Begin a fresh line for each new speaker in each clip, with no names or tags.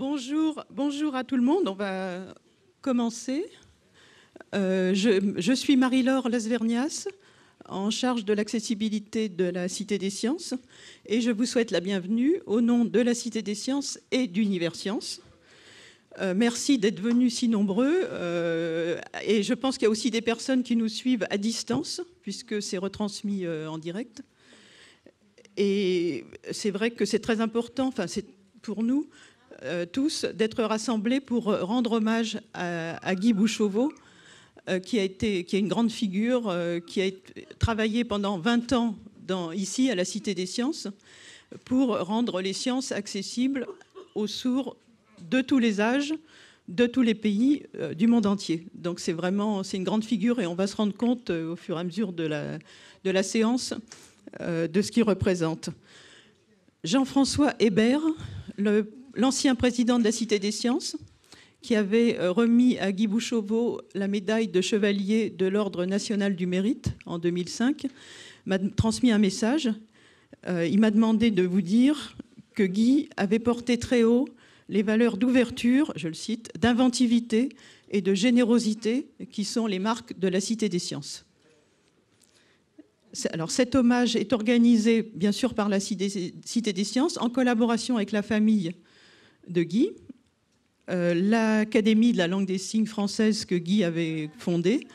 Bonjour à tout le monde. On va commencer. Je suis Marie-Laure Lasvernias, en charge de l'accessibilité de la Cité des Sciences, et je vous souhaite la bienvenue au nom de la Cité des Sciences et d'Univers Sciences. Merci d'être venus si nombreux. Et je pense qu'il y a aussi des personnes qui nous suivent à distance, puisque c'est retransmis en direct. Et c'est vrai que c'est très important, enfin, c'est pour nous tous, d'être rassemblés pour rendre hommage à Guy Bouchauveau, qui est une grande figure, qui a travaillé pendant 20 ans ici à la Cité des Sciences pour rendre les sciences accessibles aux sourds de tous les âges, de tous les pays du monde entier. Donc c'est une grande figure et on va se rendre compte au fur et à mesure de la séance de ce qu'il représente. Jean-François Hébert, l'ancien président de la Cité des Sciences, qui avait remis à Guy Bouchauveau la médaille de chevalier de l'Ordre national du mérite en 2005, m'a transmis un message. Il m'a demandé de vous dire que Guy avait porté très haut les valeurs d'ouverture, je le cite, d'inventivité et de générosité qui sont les marques de la Cité des Sciences. Alors, cet hommage est organisé, bien sûr, par la Cité des Sciences, en collaboration avec la famille de Guy, l'Académie de la langue des signes française que Guy avait fondée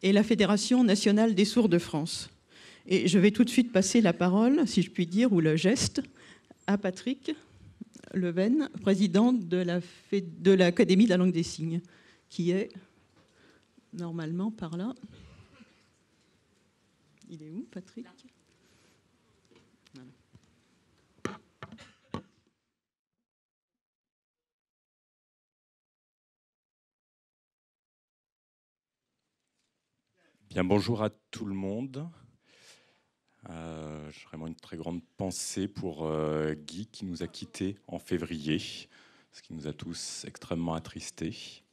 et la Fédération nationale des sourds de France. Et je vais tout de suite passer la parole, si je puis dire, ou le geste, à Patrick Leven, président de l'Académie de la langue des signes, qui est normalement par là. Il est où, Patrick ? Voilà.
Bien, bonjour à tout le monde. J'ai vraiment une très grande pensée pour Guy qui nous a quittés en février, ce qui nous a tous extrêmement attristés.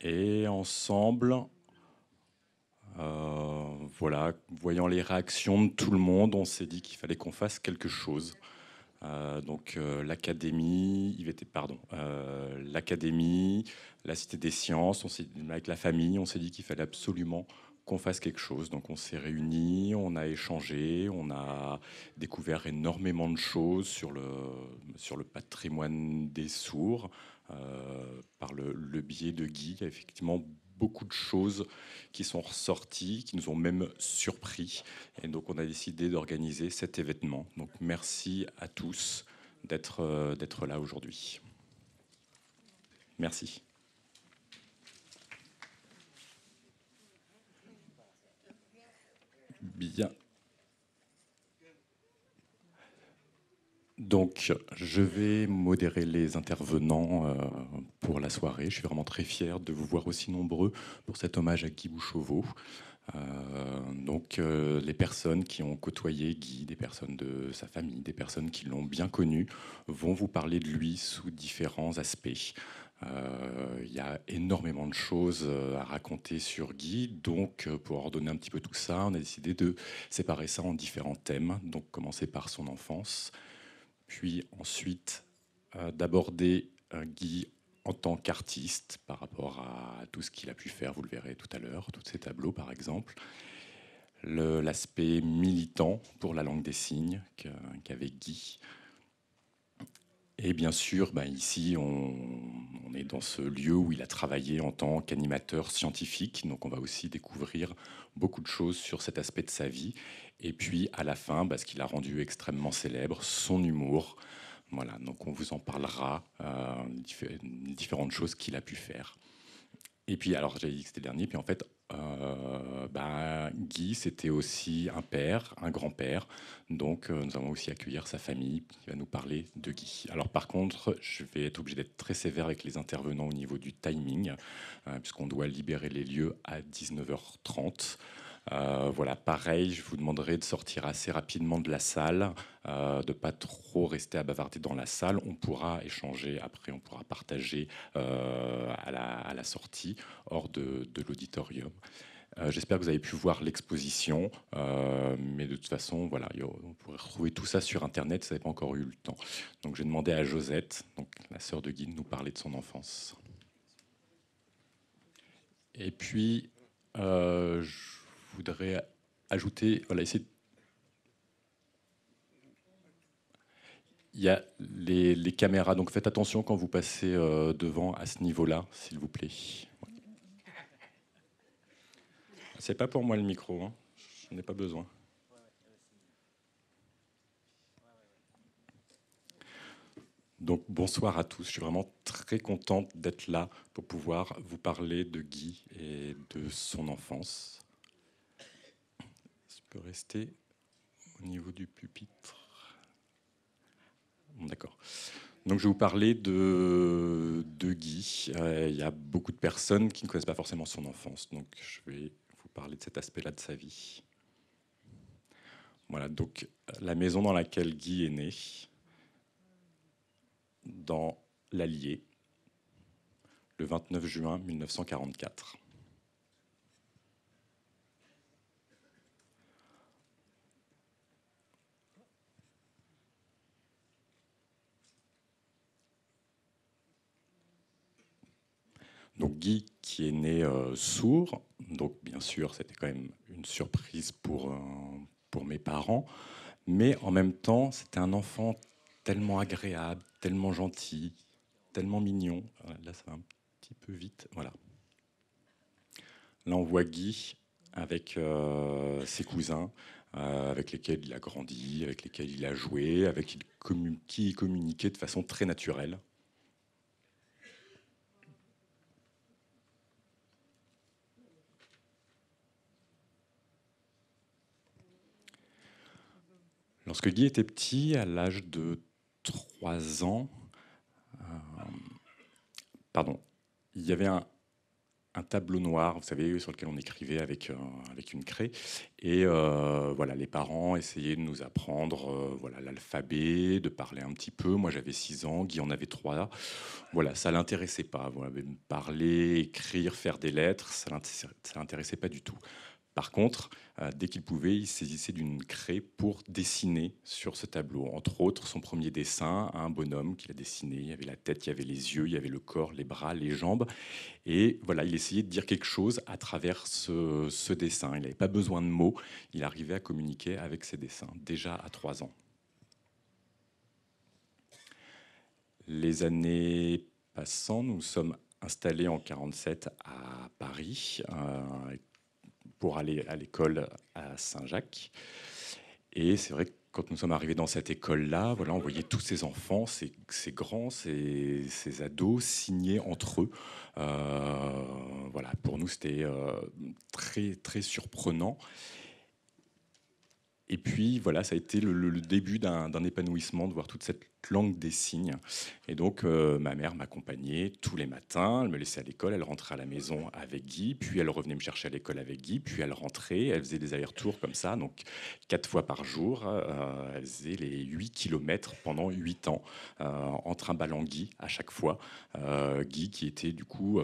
Et ensemble, voilà, voyant les réactions de tout le monde, on s'est dit qu'il fallait qu'on fasse quelque chose. L'Académie, l'Académie, la Cité des Sciences, avec la famille, on s'est dit qu'il fallait absolument qu'on fasse quelque chose. Donc on s'est réunis, on a échangé, on a découvert énormément de choses sur le patrimoine des sourds, par le biais de Guy. Il y a effectivement beaucoup de choses qui sont ressorties, qui nous ont même surpris. Et donc, on a décidé d'organiser cet événement. Donc, merci à tous d'être là aujourd'hui. Merci. Bien. Donc, je vais modérer les intervenants pour la soirée. Je suis vraiment très fier de vous voir aussi nombreux pour cet hommage à Guy Bouchauveau. Les personnes qui ont côtoyé Guy, des personnes de sa famille, des personnes qui l'ont bien connu, vont vous parler de lui sous différents aspects. Il y a énormément de choses à raconter sur Guy, donc pour ordonner un petit peu tout ça, on a décidé de séparer ça en différents thèmes. Donc commencer par son enfance, puis ensuite d'aborder Guy en tant qu'artiste par rapport à tout ce qu'il a pu faire, vous le verrez tout à l'heure, tous ses tableaux par exemple. L'aspect militant pour la langue des signes qu'avait Guy. Et bien sûr, ici, on est dans ce lieu où il a travaillé en tant qu'animateur scientifique. Donc on va aussi découvrir beaucoup de choses sur cet aspect de sa vie. Et puis à la fin, ce qu'il a rendu extrêmement célèbre, son humour. Voilà, donc on vous en parlera, différentes choses qu'il a pu faire. Et puis, alors j'avais dit que c'était le dernier, puis en fait, Guy, c'était aussi un père, un grand-père. Donc nous allons aussi accueillir sa famille qui va nous parler de Guy. Alors par contre, je vais être obligé d'être très sévère avec les intervenants au niveau du timing, puisqu'on doit libérer les lieux à 19h30. Voilà, pareil, je vous demanderai de sortir assez rapidement de la salle, de pas trop rester à bavarder dans la salle. On pourra échanger après, on pourra partager à la sortie, hors de l'auditorium. J'espère que vous avez pu voir l'exposition, mais de toute façon, voilà, on pourrait retrouver tout ça sur Internet, ça n'avez pas encore eu le temps. Donc j'ai demandé à Josette, donc la sœur de Guy, de nous parler de son enfance. Et puis, je voudrais ajouter, voilà, il y a les caméras, donc faites attention quand vous passez devant à ce niveau-là, s'il vous plaît. C'est pas pour moi le micro, hein. J'en ai pas besoin. Donc bonsoir à tous, je suis vraiment très contente d'être là pour pouvoir vous parler de Guy et de son enfance. Je peux rester au niveau du pupitre. Bon, d'accord. Donc je vais vous parler de Guy. Il y a beaucoup de personnes qui ne connaissent pas forcément son enfance, donc je vais vous parler de cet aspect-là de sa vie. Voilà, donc la maison dans laquelle Guy est né, dans l'Allier, le 29 juin 1944. Donc Guy qui est né sourd, donc bien sûr c'était quand même une surprise pour mes parents, mais en même temps c'était un enfant tellement agréable, tellement gentil, tellement mignon. Là ça va un petit peu vite, voilà. Là on voit Guy avec ses cousins, avec lesquels il a grandi, avec lesquels il a joué, avec qui il communiquait de façon très naturelle. Lorsque Guy était petit, à l'âge de 3 ans, pardon, il y avait un tableau noir, vous savez, sur lequel on écrivait avec une craie. Et voilà, les parents essayaient de nous apprendre voilà, l'alphabet, de parler un petit peu. Moi, j'avais 6 ans, Guy en avait 3. Voilà, ça l'intéressait pas. Voilà, parler, écrire, faire des lettres, ça l'intéressait pas du tout. Par contre, dès qu'il pouvait, il saisissait d'une craie pour dessiner sur ce tableau. Entre autres, son premier dessin, un bonhomme qu'il a dessiné. Il y avait la tête, il y avait les yeux, il y avait le corps, les bras, les jambes. Et voilà, il essayait de dire quelque chose à travers ce dessin. Il n'avait pas besoin de mots. Il arrivait à communiquer avec ses dessins, déjà à 3 ans. Les années passant, nous sommes installés en 1947 à Paris. Pour aller à l'école à Saint-Jacques. Et c'est vrai que quand nous sommes arrivés dans cette école-là, voilà, on voyait tous ces enfants, ces grands, ces ados signés entre eux. Voilà, pour nous, c'était très, très surprenant. Et puis, voilà, ça a été le début d'un épanouissement de voir toute cette langue des signes. Et donc, ma mère m'accompagnait tous les matins. Elle me laissait à l'école, elle rentrait à la maison avec Guy, puis elle revenait me chercher à l'école avec Guy, puis elle rentrait, elle faisait des allers-retours comme ça, donc 4 fois par jour. Elle faisait les 8 kilomètres pendant 8 ans, en trimballant Guy à chaque fois. Guy qui était du coup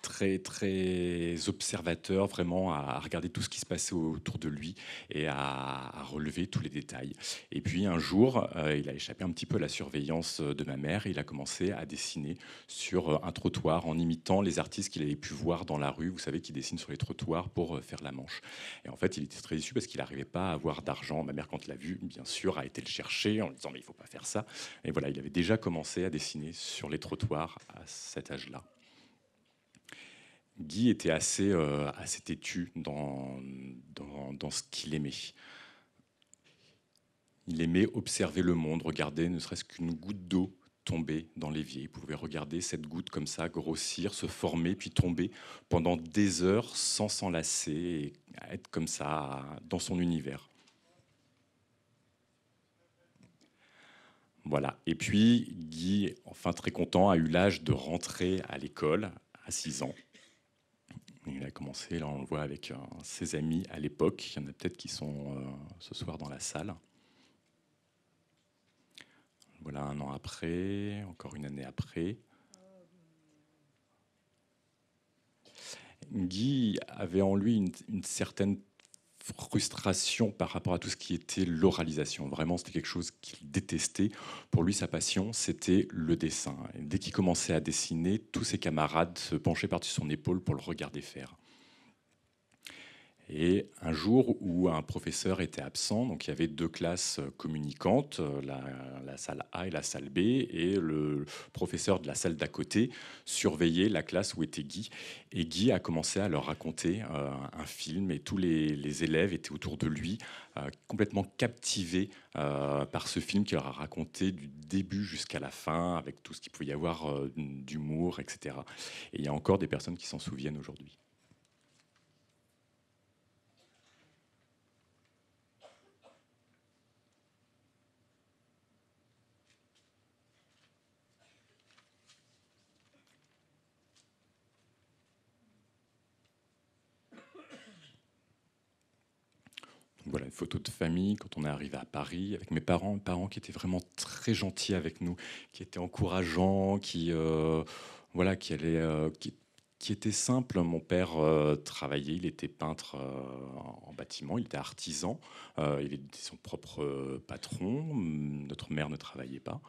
très, très observateur, vraiment à regarder tout ce qui se passait autour de lui et à relever tous les détails. Et puis un jour, il a échappé un petit peu à la surveillance de ma mère. Et il a commencé à dessiner sur un trottoir en imitant les artistes qu'il avait pu voir dans la rue, vous savez, qui dessinent sur les trottoirs pour faire la manche. Et en fait, il était très déçu parce qu'il n'arrivait pas à avoir d'argent. Ma mère, quand l'a vu, bien sûr, a été le chercher en lui disant mais il ne faut pas faire ça. Et voilà, il avait déjà commencé à dessiner sur les trottoirs à cet âge-là. Guy était assez têtu dans ce qu'il aimait. Il aimait observer le monde, regarder ne serait-ce qu'une goutte d'eau tomber dans l'évier. Il pouvait regarder cette goutte comme ça grossir, se former, puis tomber pendant des heures sans s'en lasser, et être comme ça dans son univers. Voilà. Et puis, Guy, enfin très content, a eu l'âge de rentrer à l'école à 6 ans. Il a commencé, là on le voit avec ses amis à l'époque. Il y en a peut-être qui sont ce soir dans la salle. Voilà, un an après, encore une année après. Guy avait en lui une certaine frustration par rapport à tout ce qui était l'oralisation. Vraiment, c'était quelque chose qu'il détestait. Pour lui, sa passion, c'était le dessin. Et dès qu'il commençait à dessiner, tous ses camarades se penchaient par-dessus son épaule pour le regarder faire. Et un jour où un professeur était absent, donc il y avait deux classes communicantes, la salle A et la salle B, et le professeur de la salle d'à côté surveillait la classe où était Guy. Et Guy a commencé à leur raconter un film, et tous les élèves étaient autour de lui, complètement captivés par ce film qu'il leur a raconté du début jusqu'à la fin, avec tout ce qu'il pouvait y avoir d'humour, etc. Et il y a encore des personnes qui s'en souviennent aujourd'hui. Voilà, une photo de famille quand on est arrivé à Paris avec mes parents qui étaient vraiment très gentils avec nous, qui étaient encourageants, voilà, qui étaient simples. Mon père travaillait, il était peintre en bâtiment, il était artisan, il était son propre patron. Notre mère ne travaillait pas.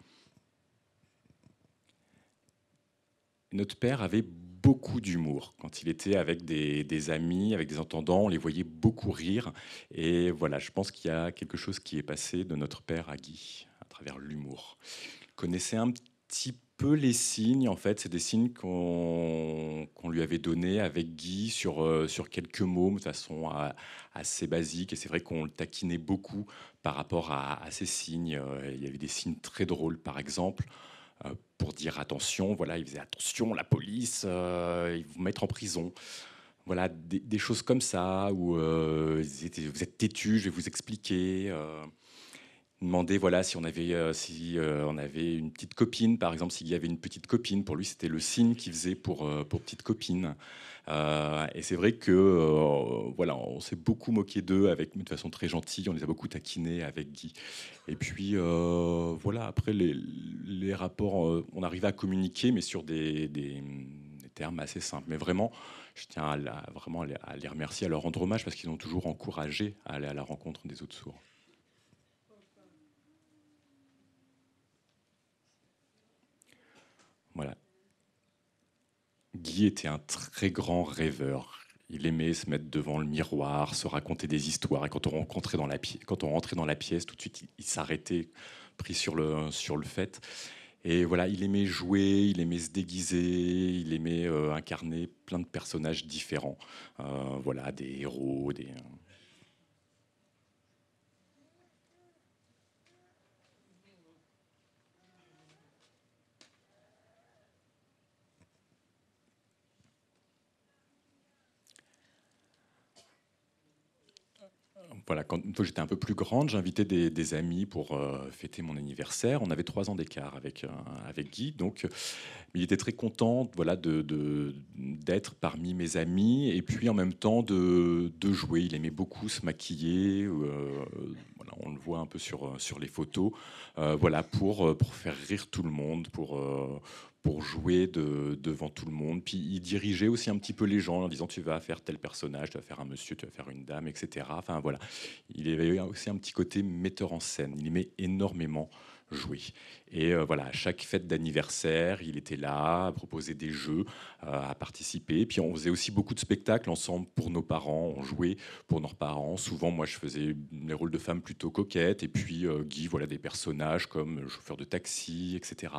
Notre père avait beaucoup d'humour. Quand il était avec des amis, avec des entendants, on les voyait beaucoup rire. Et voilà, je pense qu'il y a quelque chose qui est passé de notre père à Guy, à travers l'humour. Il connaissait un petit peu les signes, en fait. C'est des signes qu'on lui avait donnés avec Guy sur quelques mots, de façon assez basique. Et c'est vrai qu'on le taquinait beaucoup par rapport à ces signes. Il y avait des signes très drôles, par exemple, pour dire attention, voilà, il faisait attention, la police, ils vont vous mettre en prison. Voilà, des choses comme ça, où vous êtes têtu, je vais vous expliquer. Demander voilà, si on avait une petite copine, par exemple, s'il y avait une petite copine. Pour lui, c'était le signe qu'il faisait pour petite copine. Et c'est vrai que voilà, on s'est beaucoup moqué d'eux de façon très gentille. On les a beaucoup taquinés avec Guy. Et puis voilà, après les rapports, on arrivait à communiquer, mais sur des termes assez simples. Mais vraiment, je tiens vraiment à les remercier, à leur rendre hommage, parce qu'ils ont toujours encouragé à aller à la rencontre des autres sourds. Voilà. Guy était un très grand rêveur. Il aimait se mettre devant le miroir, se raconter des histoires. Et quand on rentrait dans la pièce, tout de suite, il s'arrêtait, pris sur le fait. Et voilà, il aimait jouer, il aimait se déguiser, il aimait incarner plein de personnages différents. Voilà, des héros, des... Voilà, quand une fois j'étais un peu plus grande, j'invitais des amis pour fêter mon anniversaire. On avait 3 ans d'écart avec Guy, donc il était très content, voilà, d'être parmi mes amis et puis en même temps de jouer. Il aimait beaucoup se maquiller. Voilà, on le voit un peu sur les photos. Voilà, pour faire rire tout le monde, pour jouer devant tout le monde. Puis il dirigeait aussi un petit peu les gens en disant tu vas faire tel personnage, tu vas faire un monsieur, tu vas faire une dame, etc. Enfin voilà, il avait aussi un petit côté metteur en scène. Il aimait énormément jouer. Et voilà, à chaque fête d'anniversaire, il était là, à proposer des jeux, à participer. Puis on faisait aussi beaucoup de spectacles ensemble pour nos parents. On jouait pour nos parents. Souvent, moi, je faisais les rôles de femmes plutôt coquettes. Et puis Guy, voilà, des personnages comme le chauffeur de taxi, etc.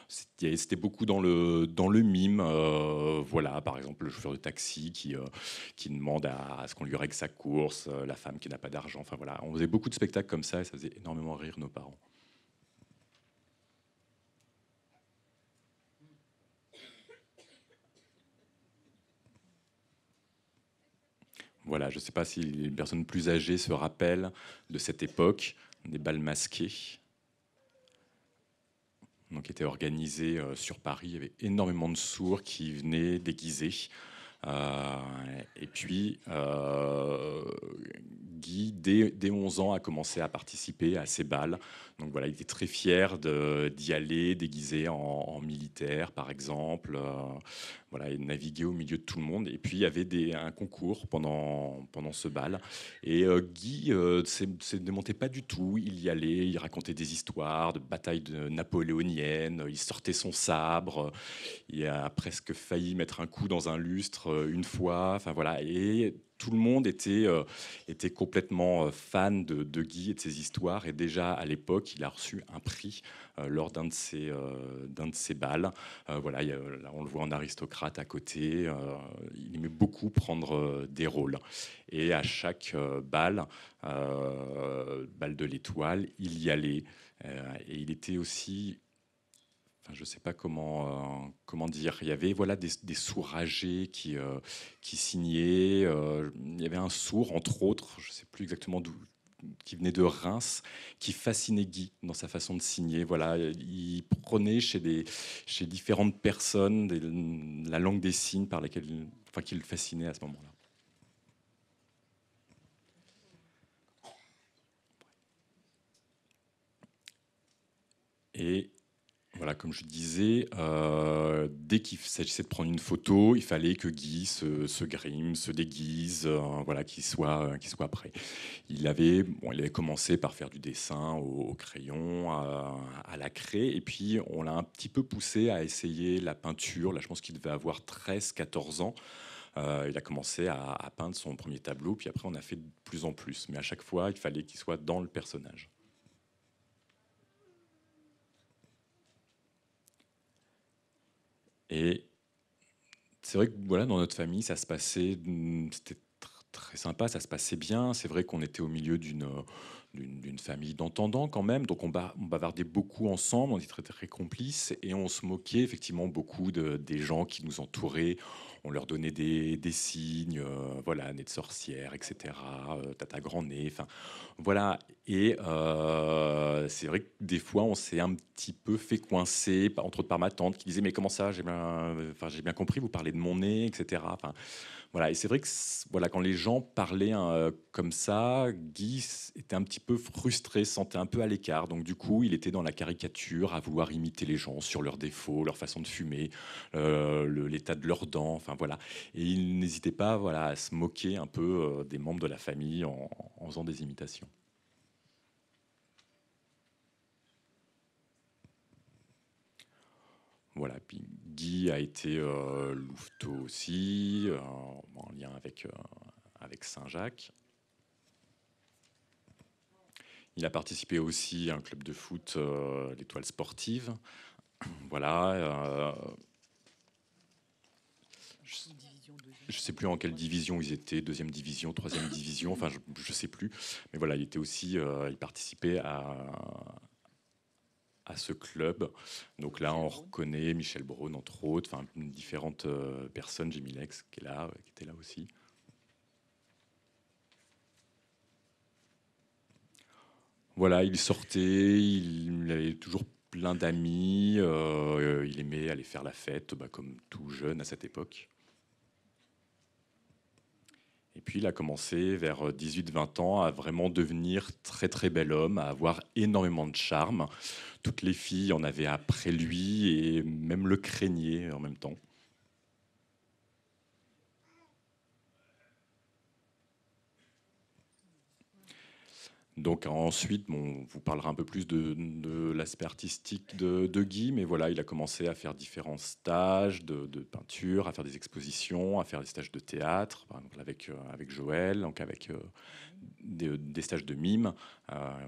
C'était beaucoup dans le mime. Voilà, par exemple, le chauffeur de taxi qui demande à ce qu'on lui règle sa course, la femme qui n'a pas d'argent. Enfin voilà, on faisait beaucoup de spectacles comme ça et ça faisait énormément rire nos parents. Voilà, je ne sais pas si les personnes plus âgées se rappellent de cette époque, des bals masqués, donc, qui étaient organisés sur Paris. Il y avait énormément de sourds qui venaient déguisés. Et puis, Guy dès 11 ans, a commencé à participer à ces bals. Donc voilà, il était très fier d'y aller, déguisé en militaire, par exemple. Voilà, et naviguer au milieu de tout le monde. Et puis, il y avait un concours pendant ce bal. Et Guy ne se démontait pas du tout. Il y allait, il racontait des histoires de batailles napoléoniennes, il sortait son sabre, il a presque failli mettre un coup dans un lustre une fois. Enfin voilà, et tout le monde était complètement fan de Guy et de ses histoires. Et déjà à l'époque, il a reçu un prix lors d'un de ses bals. Voilà, là on le voit en aristocrate à côté. Il aimait beaucoup prendre des rôles. Et à chaque bal de l'Étoile, il y allait. Et il était aussi, enfin, je ne sais pas comment dire, il y avait voilà, des sourds-âgés qui signaient. Il y avait un sourd, entre autres, je ne sais plus exactement d'où, qui venait de Reims, qui fascinait Guy dans sa façon de signer. Voilà, il prenait chez différentes personnes la langue des signes par laquelle, enfin, qui le fascinait à ce moment-là. Et voilà, comme je disais, dès qu'il s'agissait de prendre une photo, il fallait que Guy se grime, se déguise, voilà, qu'il soit prêt. Il avait commencé par faire du dessin au crayon, à la craie, et puis on l'a un petit peu poussé à essayer la peinture. Là, je pense qu'il devait avoir 13, 14 ans. Il a commencé à peindre son premier tableau, puis après on a fait de plus en plus. Mais à chaque fois, il fallait qu'il soit dans le personnage. Et c'est vrai que voilà, dans notre famille, ça se passait, c'était très sympa, ça se passait bien. C'est vrai qu'on était au milieu d'une famille d'entendants quand même, donc on bavardait beaucoup ensemble, on était très, très complices et on se moquait effectivement beaucoup des gens qui nous entouraient. On leur donnait des signes, voilà, nez de sorcière, etc. Tata grand nez, enfin voilà. Et c'est vrai que des fois, on s'est un petit peu fait coincer, entre autres par ma tante qui disait mais comment ça, j'ai bien compris, vous parlez de mon nez, etc. Enfin, voilà, et c'est vrai que voilà, quand les gens parlaient comme ça, Guy était un petit peu frustré, se sentait un peu à l'écart. Donc du coup, il était dans la caricature, à vouloir imiter les gens sur leurs défauts, leur façon de fumer, l'état de leurs dents, enfin voilà. Et il n'hésitait pas, voilà, à se moquer un peu des membres de la famille en faisant des imitations. Voilà, puis Guy a été louveteau aussi, en lien avec Saint-Jacques. Il a participé aussi à un club de foot, l'Étoile sportive. Voilà. Je ne sais plus en quelle division ils étaient, deuxième division, troisième division, enfin je ne sais plus. Mais voilà, il était aussi, il participait à ce club. Donc là, on reconnaît Michel Braun, entre autres, enfin différentes personnes, Jimmy Lex qui est là, qui était là aussi. Voilà, il sortait, il avait toujours plein d'amis, il aimait aller faire la fête, bah, comme tout jeune à cette époque. Et puis il a commencé vers 18-20 ans à vraiment devenir très très bel homme, à avoir énormément de charme. Toutes les filles en avaient après lui et même le craignaient en même temps. Donc ensuite, bon, on vous parlera un peu plus de l'aspect artistique de Guy, mais voilà, il a commencé à faire différents stages de peinture, à faire des expositions, à faire des stages de théâtre, par exemple avec Joël, donc avec des stages de mime.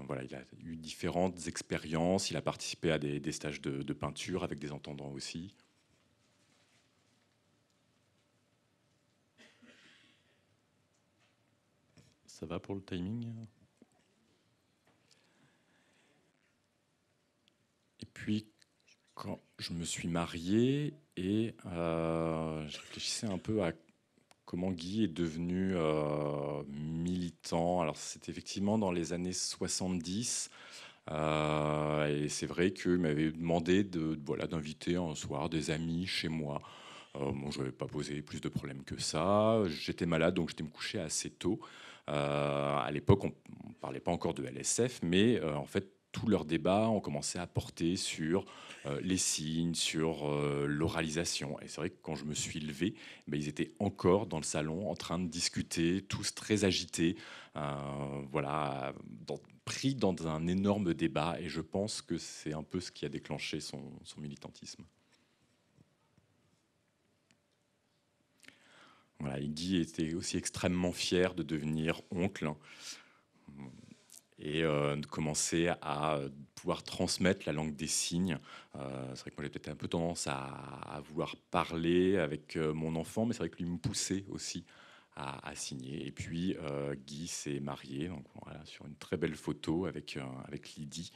Voilà, il a eu différentes expériences, il a participé à des stages de peinture avec des entendants aussi. Ça va pour le timing? Et puis, quand je me suis marié et je réfléchissais un peu à comment Guy est devenu militant. Alors, c'était effectivement dans les années 70. Et c'est vrai qu'il m'avait demandé voilà, d'inviter un soir des amis chez moi. Bon, je n'avais pas posé plus de problèmes que ça. J'étais malade, donc j'étais me coucher assez tôt. à l'époque, on ne parlait pas encore de LSF, mais en fait, tous leurs débats ont commencé à porter sur les signes, sur l'oralisation. Et c'est vrai que quand je me suis levé, ben, ils étaient encore dans le salon en train de discuter, tous très agités, voilà, pris dans un énorme débat. Et je pense que c'est un peu ce qui a déclenché son militantisme. Voilà, et Guy était aussi extrêmement fier de devenir oncle et de commencer à pouvoir transmettre la langue des signes. C'est vrai que moi j'ai peut-être un peu tendance à vouloir parler avec mon enfant, mais c'est vrai que lui me poussait aussi à signer. Et puis Guy s'est marié, donc voilà, sur une très belle photo avec Lydie.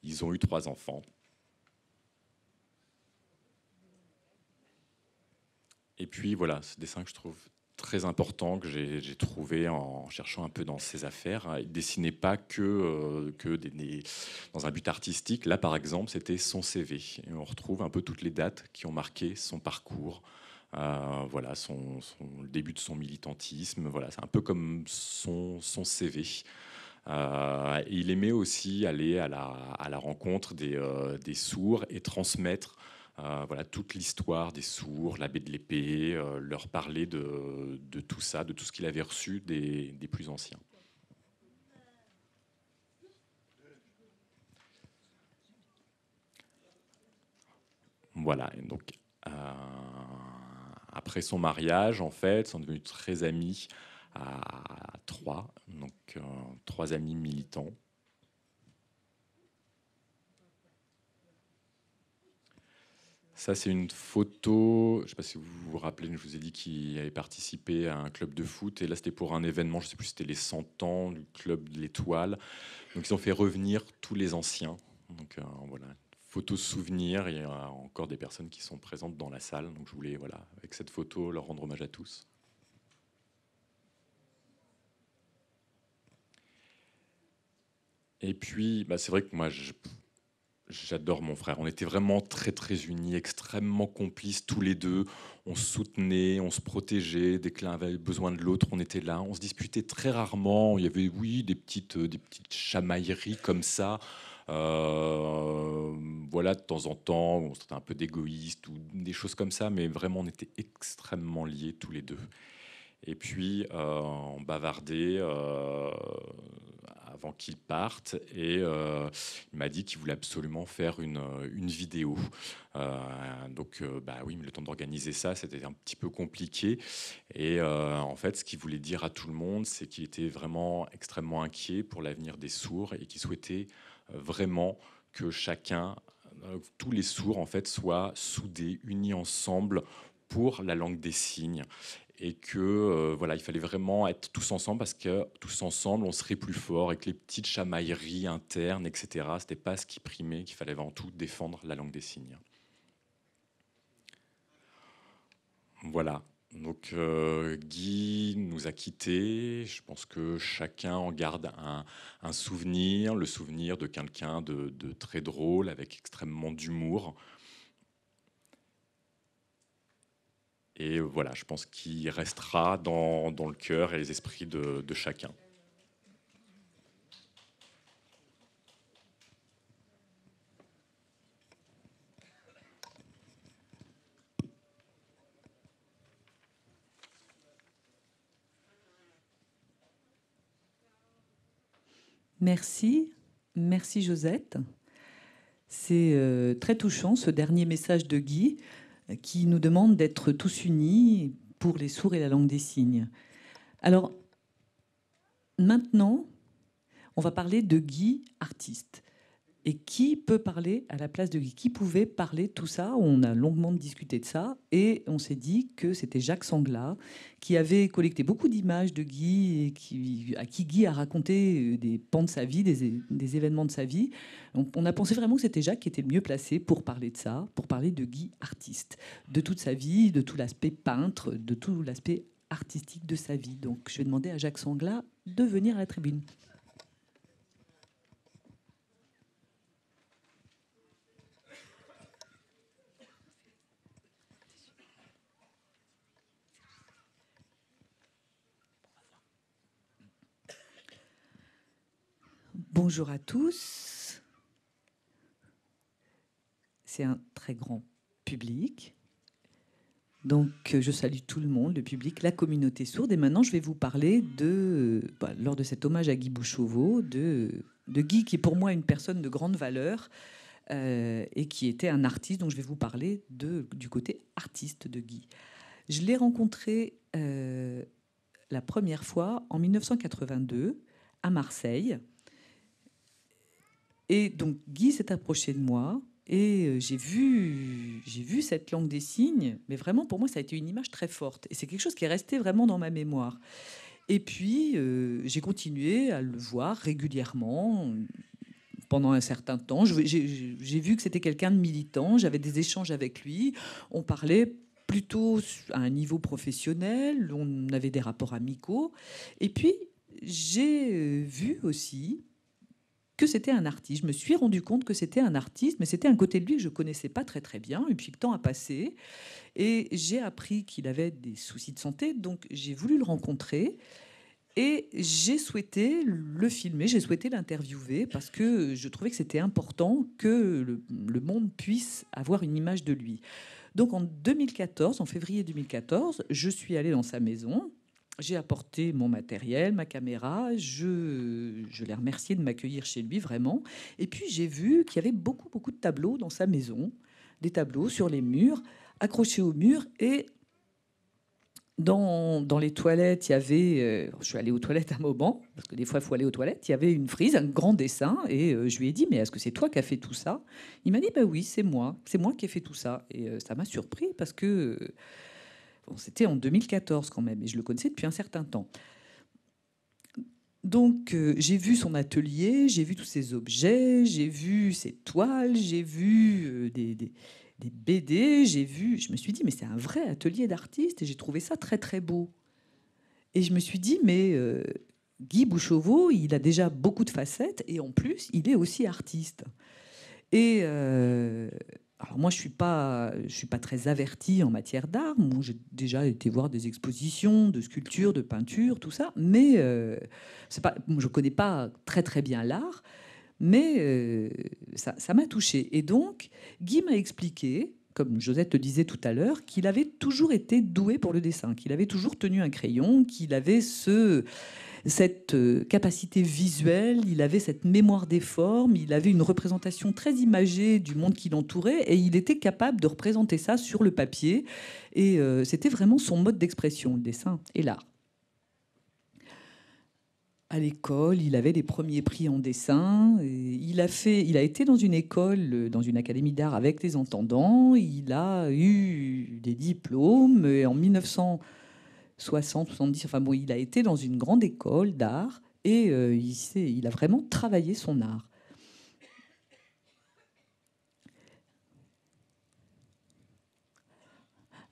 Ils ont eu 3 enfants. Et puis voilà, ce dessin que je trouve très important, que j'ai trouvé en cherchant un peu dans ses affaires. Il ne dessinait pas que dans un but artistique. Là, par exemple, c'était son CV. Et on retrouve un peu toutes les dates qui ont marqué son parcours. Voilà, le début de son militantisme. Voilà, c'est un peu comme son CV. Et il aimait aussi aller à la rencontre des sourds et transmettre voilà, toute l'histoire des sourds, l'abbé de l'épée, leur parler de tout ça, de tout ce qu'il avait reçu des plus anciens. Voilà, et donc après son mariage, en fait, ils sont devenus très amis à 3, donc 3 amis militants. Ça, c'est une photo, je ne sais pas si vous vous rappelez, je vous ai dit qu'il avait participé à un club de foot, et là, c'était pour un événement, je ne sais plus si c'était les 100 ans du club de l'Étoile. Donc, ils ont fait revenir tous les anciens. Donc, voilà, photo souvenir, il y a encore des personnes qui sont présentes dans la salle. Donc, je voulais, voilà, avec cette photo, leur rendre hommage à tous. Et puis, bah, c'est vrai que moi, j'adore mon frère. On était vraiment très très unis, extrêmement complices tous les deux. On se soutenait, on se protégeait. Dès que l'un avait besoin de l'autre, on était là. On se disputait très rarement. Il y avait, oui, des petites chamailleries comme ça. Voilà, de temps en temps, on était un peu d'égoïste ou des choses comme ça, mais vraiment, on était extrêmement liés tous les deux. Et puis, on bavardait avant qu'il parte. Et il m'a dit qu'il voulait absolument faire une vidéo. Donc, bah oui, mais le temps d'organiser ça, c'était un petit peu compliqué. Et en fait, ce qu'il voulait dire à tout le monde, c'est qu'il était vraiment extrêmement inquiet pour l'avenir des sourds et qu'il souhaitait vraiment que chacun, tous les sourds, en fait, soient soudés, unis ensemble pour la langue des signes, et que voilà, il fallait vraiment être tous ensemble parce que tous ensemble, on serait plus fort, et que les petites chamailleries internes, etc., c'était pas ce qui primait, qu'il fallait avant tout défendre la langue des signes. Voilà. Donc Guy nous a quittés. Je pense que chacun en garde un souvenir, le souvenir de quelqu'un de très drôle, avec extrêmement d'humour. Et voilà, je pense qu'il restera dans le cœur et les esprits de chacun.
Merci, merci Josette. C'est très touchant ce dernier message de Guy qui nous demande d'être tous unis pour les sourds et la langue des signes. Alors maintenant, on va parler de Guy, artiste. Et qui peut parler à la place de Guy? Qui pouvait parler de tout ça? On a longuement discuté de ça et on s'est dit que c'était Jacques Sanglas qui avait collecté beaucoup d'images de Guy et à qui Guy a raconté des pans de sa vie, des événements de sa vie. On a pensé vraiment que c'était Jacques qui était le mieux placé pour parler de ça, pour parler de Guy artiste, de toute sa vie, de tout l'aspect peintre, de tout l'aspect artistique de sa vie. Donc je vais demander à Jacques Sanglas de venir à la tribune. Bonjour à tous. C'est un très grand public. Donc, je salue tout le monde, le public, la communauté sourde. Et maintenant, je vais vous parler lors de cet hommage à Guy Bouchauveau, de Guy, qui est pour moi une personne de grande valeur et qui était un artiste. Donc, je vais vous parler du côté artiste de Guy. Je l'ai rencontré la première fois en 1982 à Marseille. Et donc, Guy s'est approché de moi. Et j'ai vu cette langue des signes, mais vraiment pour moi ça a été une image très forte. Et c'est quelque chose qui est resté vraiment dans ma mémoire. Et puis j'ai continué à le voir régulièrement pendant un certain temps. J'ai vu que c'était quelqu'un de militant, j'avais des échanges avec lui, on parlait plutôt à un niveau professionnel, on avait des rapports amicaux. Et puis j'ai vu aussi que c'était un artiste. Je me suis rendu compte que c'était un artiste, mais c'était un côté de lui que je connaissais pas très très bien. Et puis le temps a passé et j'ai appris qu'il avait des soucis de santé, donc j'ai voulu le rencontrer et j'ai souhaité le filmer, j'ai souhaité l'interviewer parce que je trouvais que c'était important que le monde puisse avoir une image de lui. Donc en 2014, en février 2014, je suis allée dans sa maison. J'ai apporté mon matériel, ma caméra. Je l'ai remercié de m'accueillir chez lui, vraiment. Et puis, j'ai vu qu'il y avait beaucoup, beaucoup de tableaux dans sa maison. Des tableaux sur les murs, accrochés au mur. Et dans les toilettes, il y avait... je suis allée aux toilettes un moment, parce que des fois, il faut aller aux toilettes. Il y avait une frise, un grand dessin. Et je lui ai dit, mais est-ce que c'est toi qui as fait tout ça? Il m'a dit, bah oui, c'est moi. C'est moi qui ai fait tout ça. Et ça m'a surpris parce que... Bon, c'était en 2014 quand même, et je le connaissais depuis un certain temps. Donc j'ai vu son atelier, j'ai vu tous ses objets, j'ai vu ses toiles, j'ai vu des BD, je me suis dit, mais c'est un vrai atelier d'artiste, et j'ai trouvé ça très très beau. Et je me suis dit, mais Guy Bouchauveau, il a déjà beaucoup de facettes, et en plus, il est aussi artiste. Et... alors moi, je suis pas très avertie en matière d'art. Moi, j'ai déjà été voir des expositions de sculpture, de peinture, tout ça. Mais je connais pas très très bien l'art, mais ça m'a touchée. Et donc, Guy m'a expliqué, comme Josette le disait tout à l'heure, qu'il avait toujours été doué pour le dessin, qu'il avait toujours tenu un crayon, qu'il avait cette capacité visuelle, il avait cette mémoire des formes, il avait une représentation très imagée du monde qui l'entourait et il était capable de représenter ça sur le papier. Et c'était vraiment son mode d'expression, le dessin et l'art. À l'école, il avait les premiers prix en dessin. Et il a été dans une école, dans une académie d'art avec les entendants. Il a eu des diplômes. Et en 1960, 70, enfin bon, il a été dans une grande école d'art et il a vraiment travaillé son art.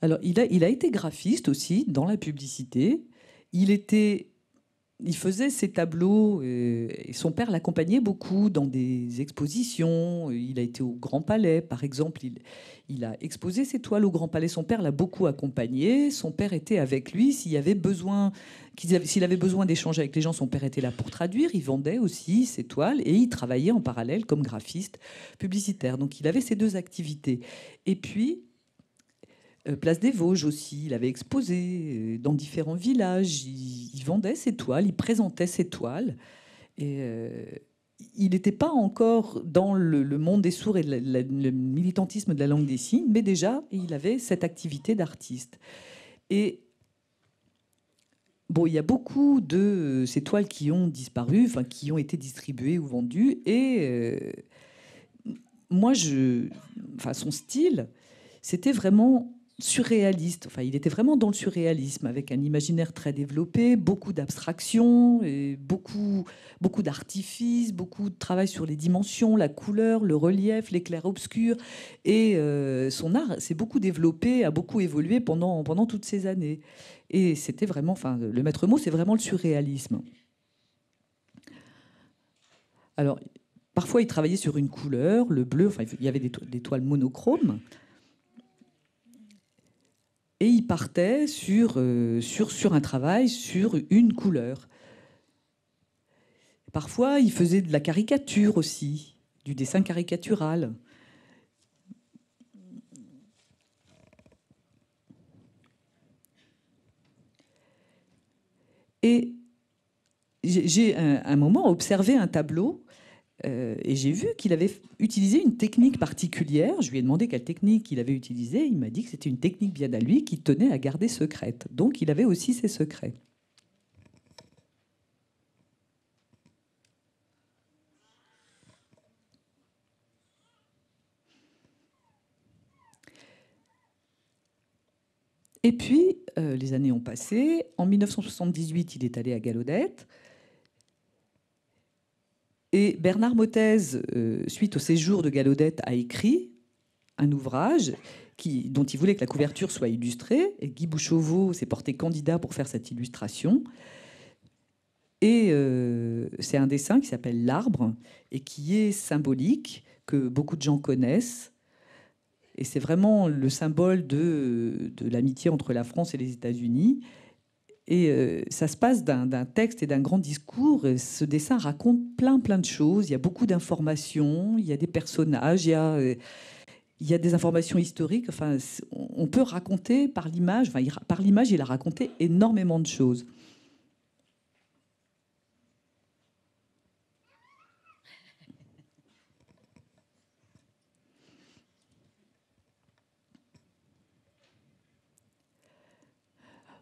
Alors, il a été graphiste aussi dans la publicité. Il faisait ses tableaux et son père l'accompagnait beaucoup dans des expositions. Il a été au Grand Palais, par exemple. Il a exposé ses toiles au Grand Palais. Son père l'a beaucoup accompagné. Son père était avec lui. S'il avait besoin d'échanger avec les gens, son père était là pour traduire. Il vendait aussi ses toiles et il travaillait en parallèle comme graphiste publicitaire. Donc il avait ces deux activités. Et puis, Place des Vosges aussi, il avait exposé dans différents villages, il vendait ses toiles, il présentait ses toiles. Et il n'était pas encore dans le monde des sourds et le militantisme de la langue des signes, mais déjà, il avait cette activité d'artiste. Et bon, il y a beaucoup de ces toiles qui ont disparu, enfin, qui ont été distribuées ou vendues. Et moi, son style, c'était vraiment surréaliste. Enfin, il était vraiment dans le surréalisme, avec un imaginaire très développé, beaucoup d'abstraction, et beaucoup d'artifices, beaucoup de travail sur les dimensions, la couleur, le relief, l'éclair-obscur. Et son art s'est beaucoup développé, a beaucoup évolué pendant toutes ces années. Et c'était vraiment, enfin, le maître mot, c'est vraiment le surréalisme. Alors, parfois, il travaillait sur une couleur, le bleu. Enfin, il y avait des toiles monochromes. Et il partait sur un travail sur une couleur. Parfois, il faisait de la caricature aussi, du dessin caricatural. Et j'ai un moment observé un tableau et j'ai vu qu'il avait utilisé une technique particulière. Je lui ai demandé quelle technique il avait utilisée. Il m'a dit que c'était une technique bien à lui qu'il tenait à garder secrète. Donc il avait aussi ses secrets. Et puis, les années ont passé. En 1978, il est allé à Galaudet. Et Bernard Mottez, suite au séjour de Galaudet, a écrit un ouvrage dont il voulait que la couverture soit illustrée. Et Guy Bouchauveau s'est porté candidat pour faire cette illustration. Et c'est un dessin qui s'appelle L'Arbre et qui est symbolique, que beaucoup de gens connaissent. Et c'est vraiment le symbole de l'amitié entre la France et les États-Unis. Et ça se passe d'un texte et d'un grand discours. Et ce dessin raconte plein de choses. Il y a beaucoup d'informations, il y a des personnages, il y a des informations historiques. Enfin, on peut raconter par l'image. Enfin, par l'image, il a raconté énormément de choses.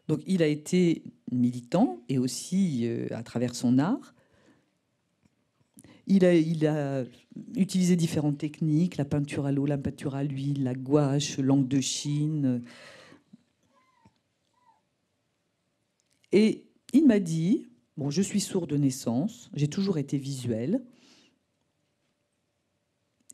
Donc, il a été militant et aussi à travers son art. Il a utilisé différentes techniques, la peinture à l'eau, la peinture à l'huile, la gouache, l'encre de Chine. Et il m'a dit, bon, je suis sourd de naissance, j'ai toujours été visuel.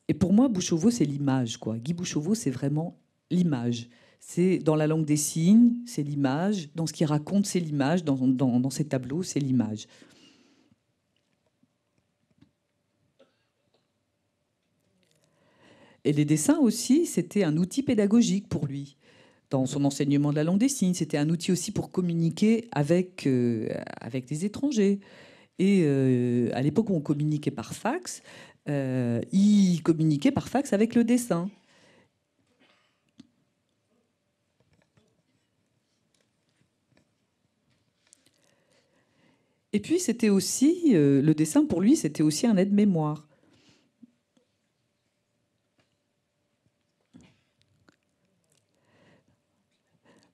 Et pour moi, Bouchauveau, c'est l'image, quoi. Guy Bouchauveau, c'est vraiment l'image. C'est dans la langue des signes, c'est l'image. Dans ce qu'il raconte, c'est l'image. Dans ses tableaux, c'est l'image. Et les dessins aussi, c'était un outil pédagogique pour lui. Dans son enseignement de la langue des signes, c'était un outil aussi pour communiquer avec des étrangers. Et à l'époque où on communiquait par fax, il communiquait par fax avec le dessin. Et puis, c'était aussi, le dessin pour lui, c'était aussi un aide-mémoire.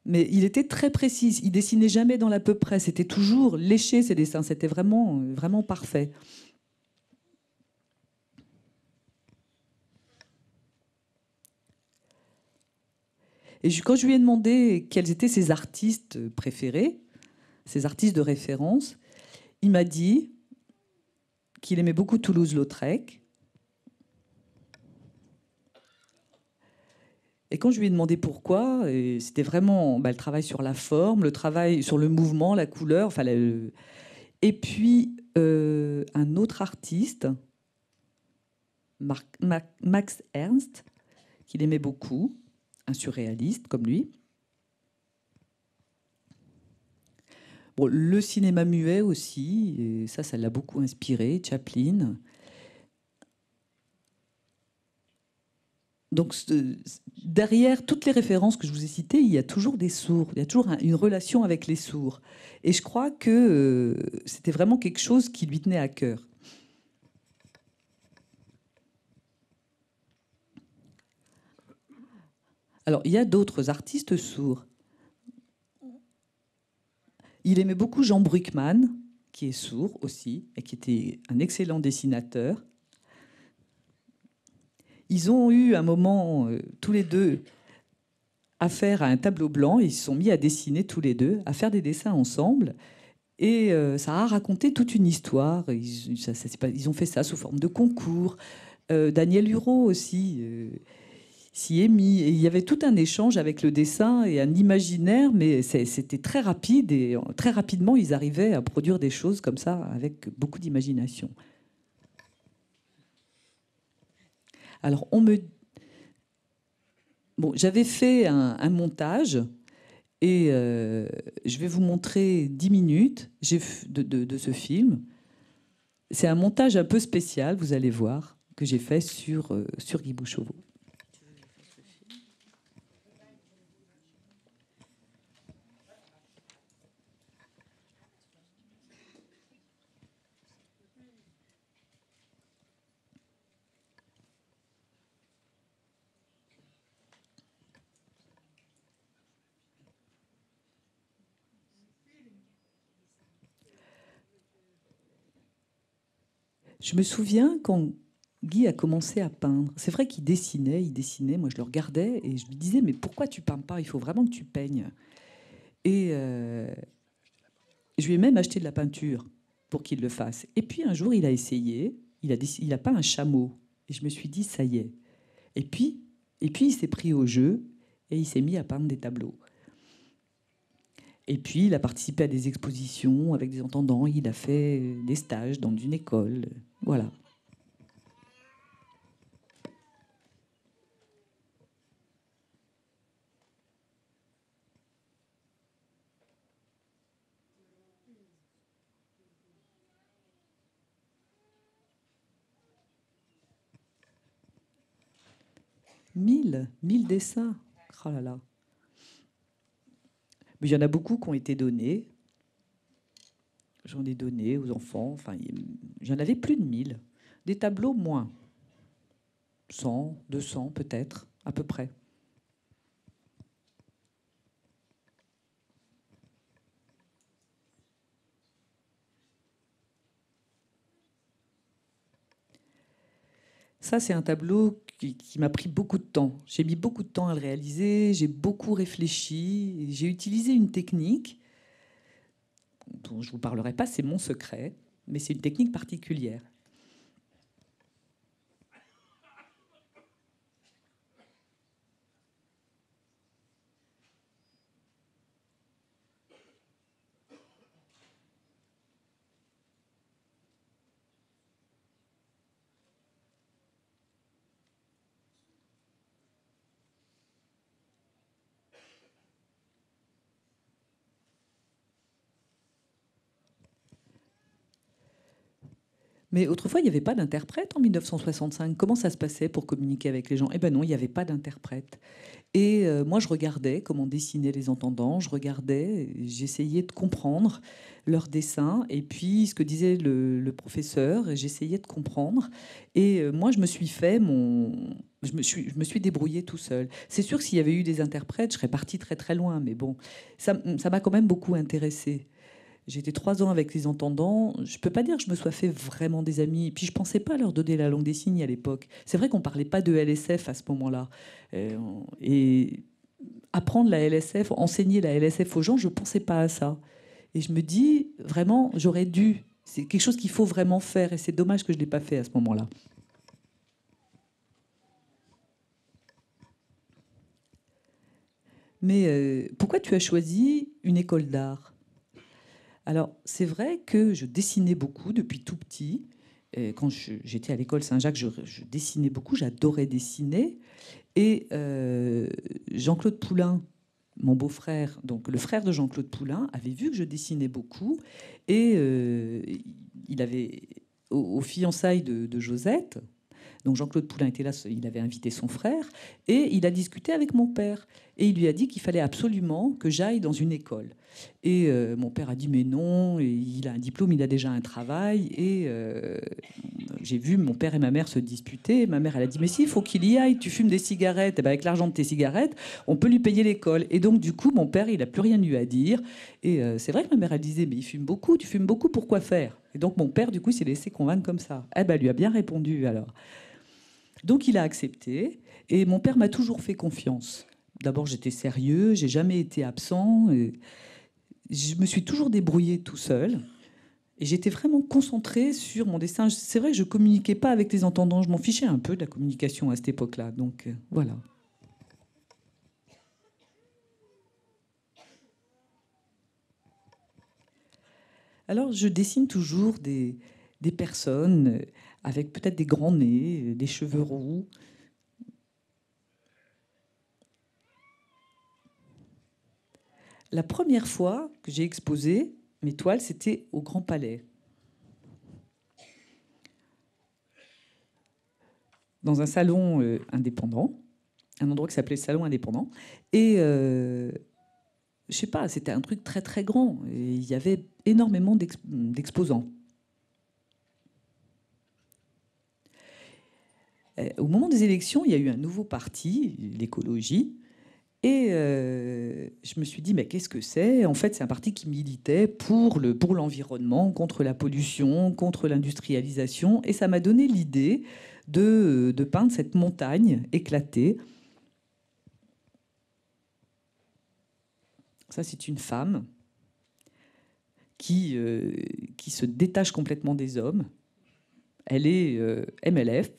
Mais il était très précis. Il dessinait jamais dans l'à peu près. C'était toujours léché, ses dessins. C'était vraiment, vraiment parfait. Et quand je lui ai demandé quels étaient ses artistes préférés, ses artistes de référence, il m'a dit qu'il aimait beaucoup Toulouse-Lautrec. Et quand je lui ai demandé pourquoi, c'était vraiment le travail sur la forme, le travail sur le mouvement, la couleur. Enfin, et puis, un autre artiste, Max Ernst, qu'il aimait beaucoup, un surréaliste comme lui. Bon, le cinéma muet aussi, et ça l'a beaucoup inspiré, Chaplin. Donc, derrière toutes les références que je vous ai citées, il y a toujours des sourds, il y a toujours une relation avec les sourds. Et je crois que c'était vraiment quelque chose qui lui tenait à cœur. Alors, il y a d'autres artistes sourds. Il aimait beaucoup Jean Bruckmann, qui est sourd aussi, et qui était un excellent dessinateur. Ils ont eu un moment, tous les deux, affaire à un tableau blanc. Ils se sont mis à dessiner tous les deux, à faire des dessins ensemble. Et ça a raconté toute une histoire. Ils ont fait ça sous forme de concours. Daniel Hurault aussi s'y est mis. Et il y avait tout un échange avec le dessin et un imaginaire, mais c'était très rapide. Et très rapidement, ils arrivaient à produire des choses comme ça avec beaucoup d'imagination. Alors, j'avais fait un montage et je vais vous montrer 10 minutes de ce film. C'est un montage un peu spécial, vous allez voir, que j'ai fait sur Guy Bouchauveau. Je me souviens quand Guy a commencé à peindre. C'est vrai qu'il dessinait, il dessinait. Moi, je le regardais et je lui disais, mais pourquoi tu peins pas? Il faut vraiment que tu peignes. Et je lui ai même acheté de la peinture pour qu'il le fasse. Et puis un jour, il a essayé. Il a peint un chameau. Et je me suis dit, ça y est. Et puis il s'est pris au jeu et il s'est mis à peindre des tableaux. Et puis, il a participé à des expositions avec des entendants. Il a fait des stages dans une école. Voilà. Mille dessins. Oh là là. Mais il y en a beaucoup qui ont été donnés. J'en ai donné aux enfants. Enfin, j'en avais plus de 1000. Des tableaux, moins. 100, 200 peut-être, à peu près. Ça, c'est un tableau qui m'a pris beaucoup de temps. J'ai mis beaucoup de temps à le réaliser, j'ai beaucoup réfléchi, j'ai utilisé une technique dont je ne vous parlerai pas, c'est mon secret, mais c'est une technique particulière. Mais autrefois, il n'y avait pas d'interprète en 1965. Comment ça se passait pour communiquer avec les gens? Eh ben non, il n'y avait pas d'interprète. Et moi, je regardais comment dessinaient les entendants, je regardais, j'essayais de comprendre leurs dessins, et puis ce que disait le professeur, et j'essayais de comprendre. Et moi, je me suis fait je me suis débrouillée tout seul. C'est sûr que s'il y avait eu des interprètes, je serais partie très très loin, mais bon, ça m'a quand même beaucoup intéressée. J'ai été 3 ans avec les entendants. Je peux pas dire que je me sois fait vraiment des amis. Et puis je pensais pas leur donner la langue des signes à l'époque. C'est vrai qu'on parlait pas de LSF à ce moment-là. Et apprendre la LSF, enseigner la LSF aux gens, je pensais pas à ça. Et je me dis vraiment, j'aurais dû. C'est quelque chose qu'il faut vraiment faire. Et c'est dommage que je l'ai pas fait à ce moment-là. Mais pourquoi tu as choisi une école d'art? Alors, c'est vrai que je dessinais beaucoup depuis tout petit. Et quand j'étais à l'école Saint-Jacques, je dessinais beaucoup, j'adorais dessiner. Et Jean-Claude Poulain, mon beau-frère, donc le frère de Jean-Claude Poulain, avait vu que je dessinais beaucoup. Et il avait, aux fiançailles de Josette, donc Jean-Claude Poulain était là, il avait invité son frère, et il a discuté avec mon père. Et il lui a dit qu'il fallait absolument que j'aille dans une école. Et mon père a dit mais non, et il a un diplôme, il a déjà un travail. Et j'ai vu mon père et ma mère se disputer. Ma mère, elle a dit mais si, il faut qu'il y aille, tu fumes des cigarettes, et ben avec l'argent de tes cigarettes, on peut lui payer l'école. Et donc du coup, mon père, il n'a plus rien eu à dire. Et c'est vrai que ma mère, elle disait mais il fume beaucoup, tu fumes beaucoup, pourquoi faire? Et donc mon père, du coup, s'est laissé convaincre comme ça. Eh ben, elle lui a bien répondu alors. Donc il a accepté et mon père m'a toujours fait confiance. D'abord j'étais sérieux, j'ai jamais été absent. Et je me suis toujours débrouillée tout seul et j'étais vraiment concentrée sur mon dessin. C'est vrai que je communiquais pas avec les entendants, je m'en fichais un peu de la communication à cette époque-là. Donc voilà. Alors je dessine toujours des personnes avec peut-être des grands nez, des cheveux roux. La première fois que j'ai exposé mes toiles, c'était au Grand Palais. dans un salon indépendant, un endroit qui s'appelait Salon Indépendant. Et je sais pas, c'était un truc très très grand. Et il y avait énormément d'exposants. Au moment des élections, il y a eu un nouveau parti, l'écologie. Et je me suis dit, mais qu'est-ce que c'est? En fait, c'est un parti qui militait pour l'environnement, contre la pollution, contre l'industrialisation. Et ça m'a donné l'idée de peindre cette montagne éclatée. Ça, c'est une femme qui se détache complètement des hommes. Elle est MLF.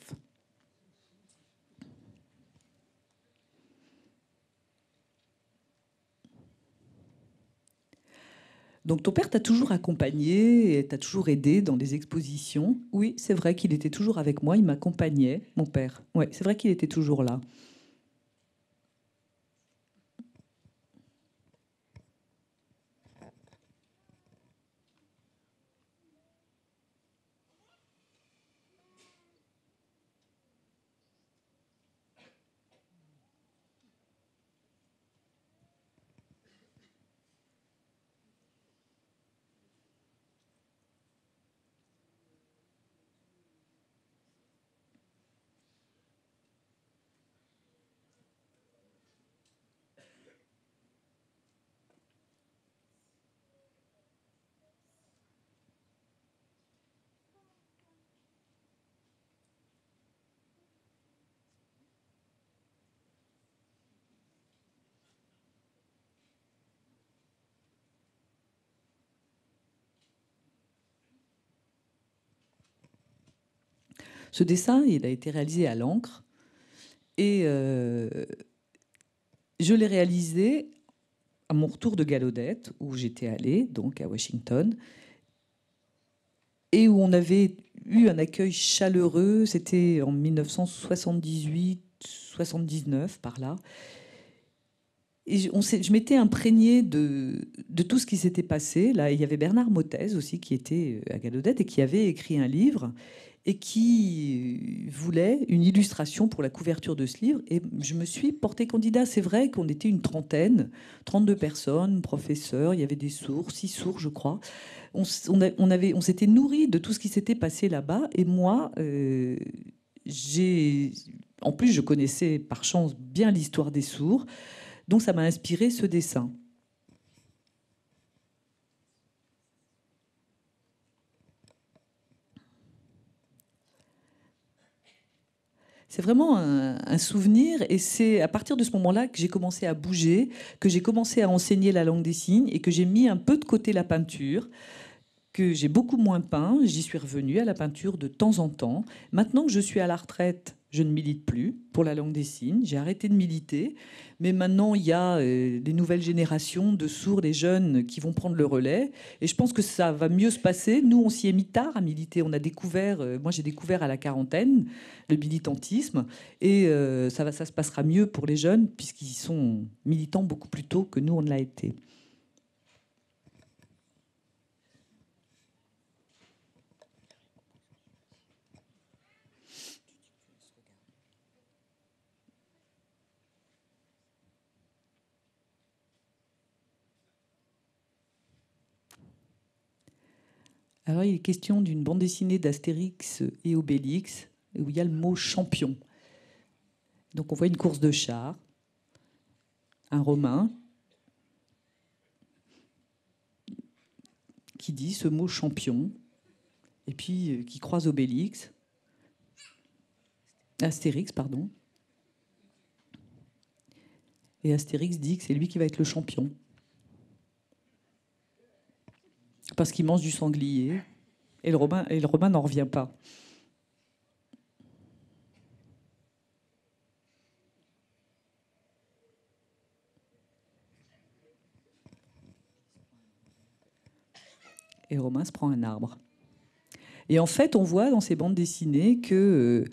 Donc ton père t'a toujours accompagné, t'a toujours aidé dans les expositions. Oui, c'est vrai qu'il était toujours avec moi, il m'accompagnait, mon père. Oui, c'est vrai qu'il était toujours là. Ce dessin, il a été réalisé à l'encre et je l'ai réalisé à mon retour de Gallaudet, où j'étais allée, donc à Washington, et où on avait eu un accueil chaleureux. C'était en 1978-79, par là. Et je m'étais imprégnée de tout ce qui s'était passé. Là, il y avait Bernard Mottez aussi, qui était à Gallaudet et qui avait écrit un livre et qui voulait une illustration pour la couverture de ce livre. Et je me suis portée candidat. C'est vrai qu'on était une trentaine, 32 personnes, professeurs, il y avait des sourds, 6 sourds, je crois. On s'était nourris de tout ce qui s'était passé là-bas. Et moi, en plus, je connaissais par chance bien l'histoire des sourds. Donc ça m'a inspiré ce dessin. C'est vraiment un souvenir et c'est à partir de ce moment-là que j'ai commencé à bouger, que j'ai commencé à enseigner la langue des signes et que j'ai mis un peu de côté la peinture, que j'ai beaucoup moins peint. J'y suis revenue à la peinture de temps en temps. Maintenant que je suis à la retraite, je ne milite plus pour la langue des signes. J'ai arrêté de militer. Mais maintenant, il y a des nouvelles générations de sourds, des jeunes qui vont prendre le relais. Et je pense que ça va mieux se passer. Nous, on s'y est mis tard à militer. On a découvert, moi j'ai découvert à la quarantaine le militantisme. Et ça se passera mieux pour les jeunes puisqu'ils sont militants beaucoup plus tôt que nous, on l'a été. Alors, il est question d'une bande dessinée d'Astérix et Obélix où il y a le mot champion. Donc, on voit une course de chars, un Romain qui dit ce mot champion, et puis qui croise Obélix, Astérix, pardon. Et Astérix dit que c'est lui qui va être le champion. Parce qu'il mange du sanglier. Et le Romain n'en revient pas. Et Romain se prend un arbre. Et en fait, on voit dans ces bandes dessinées que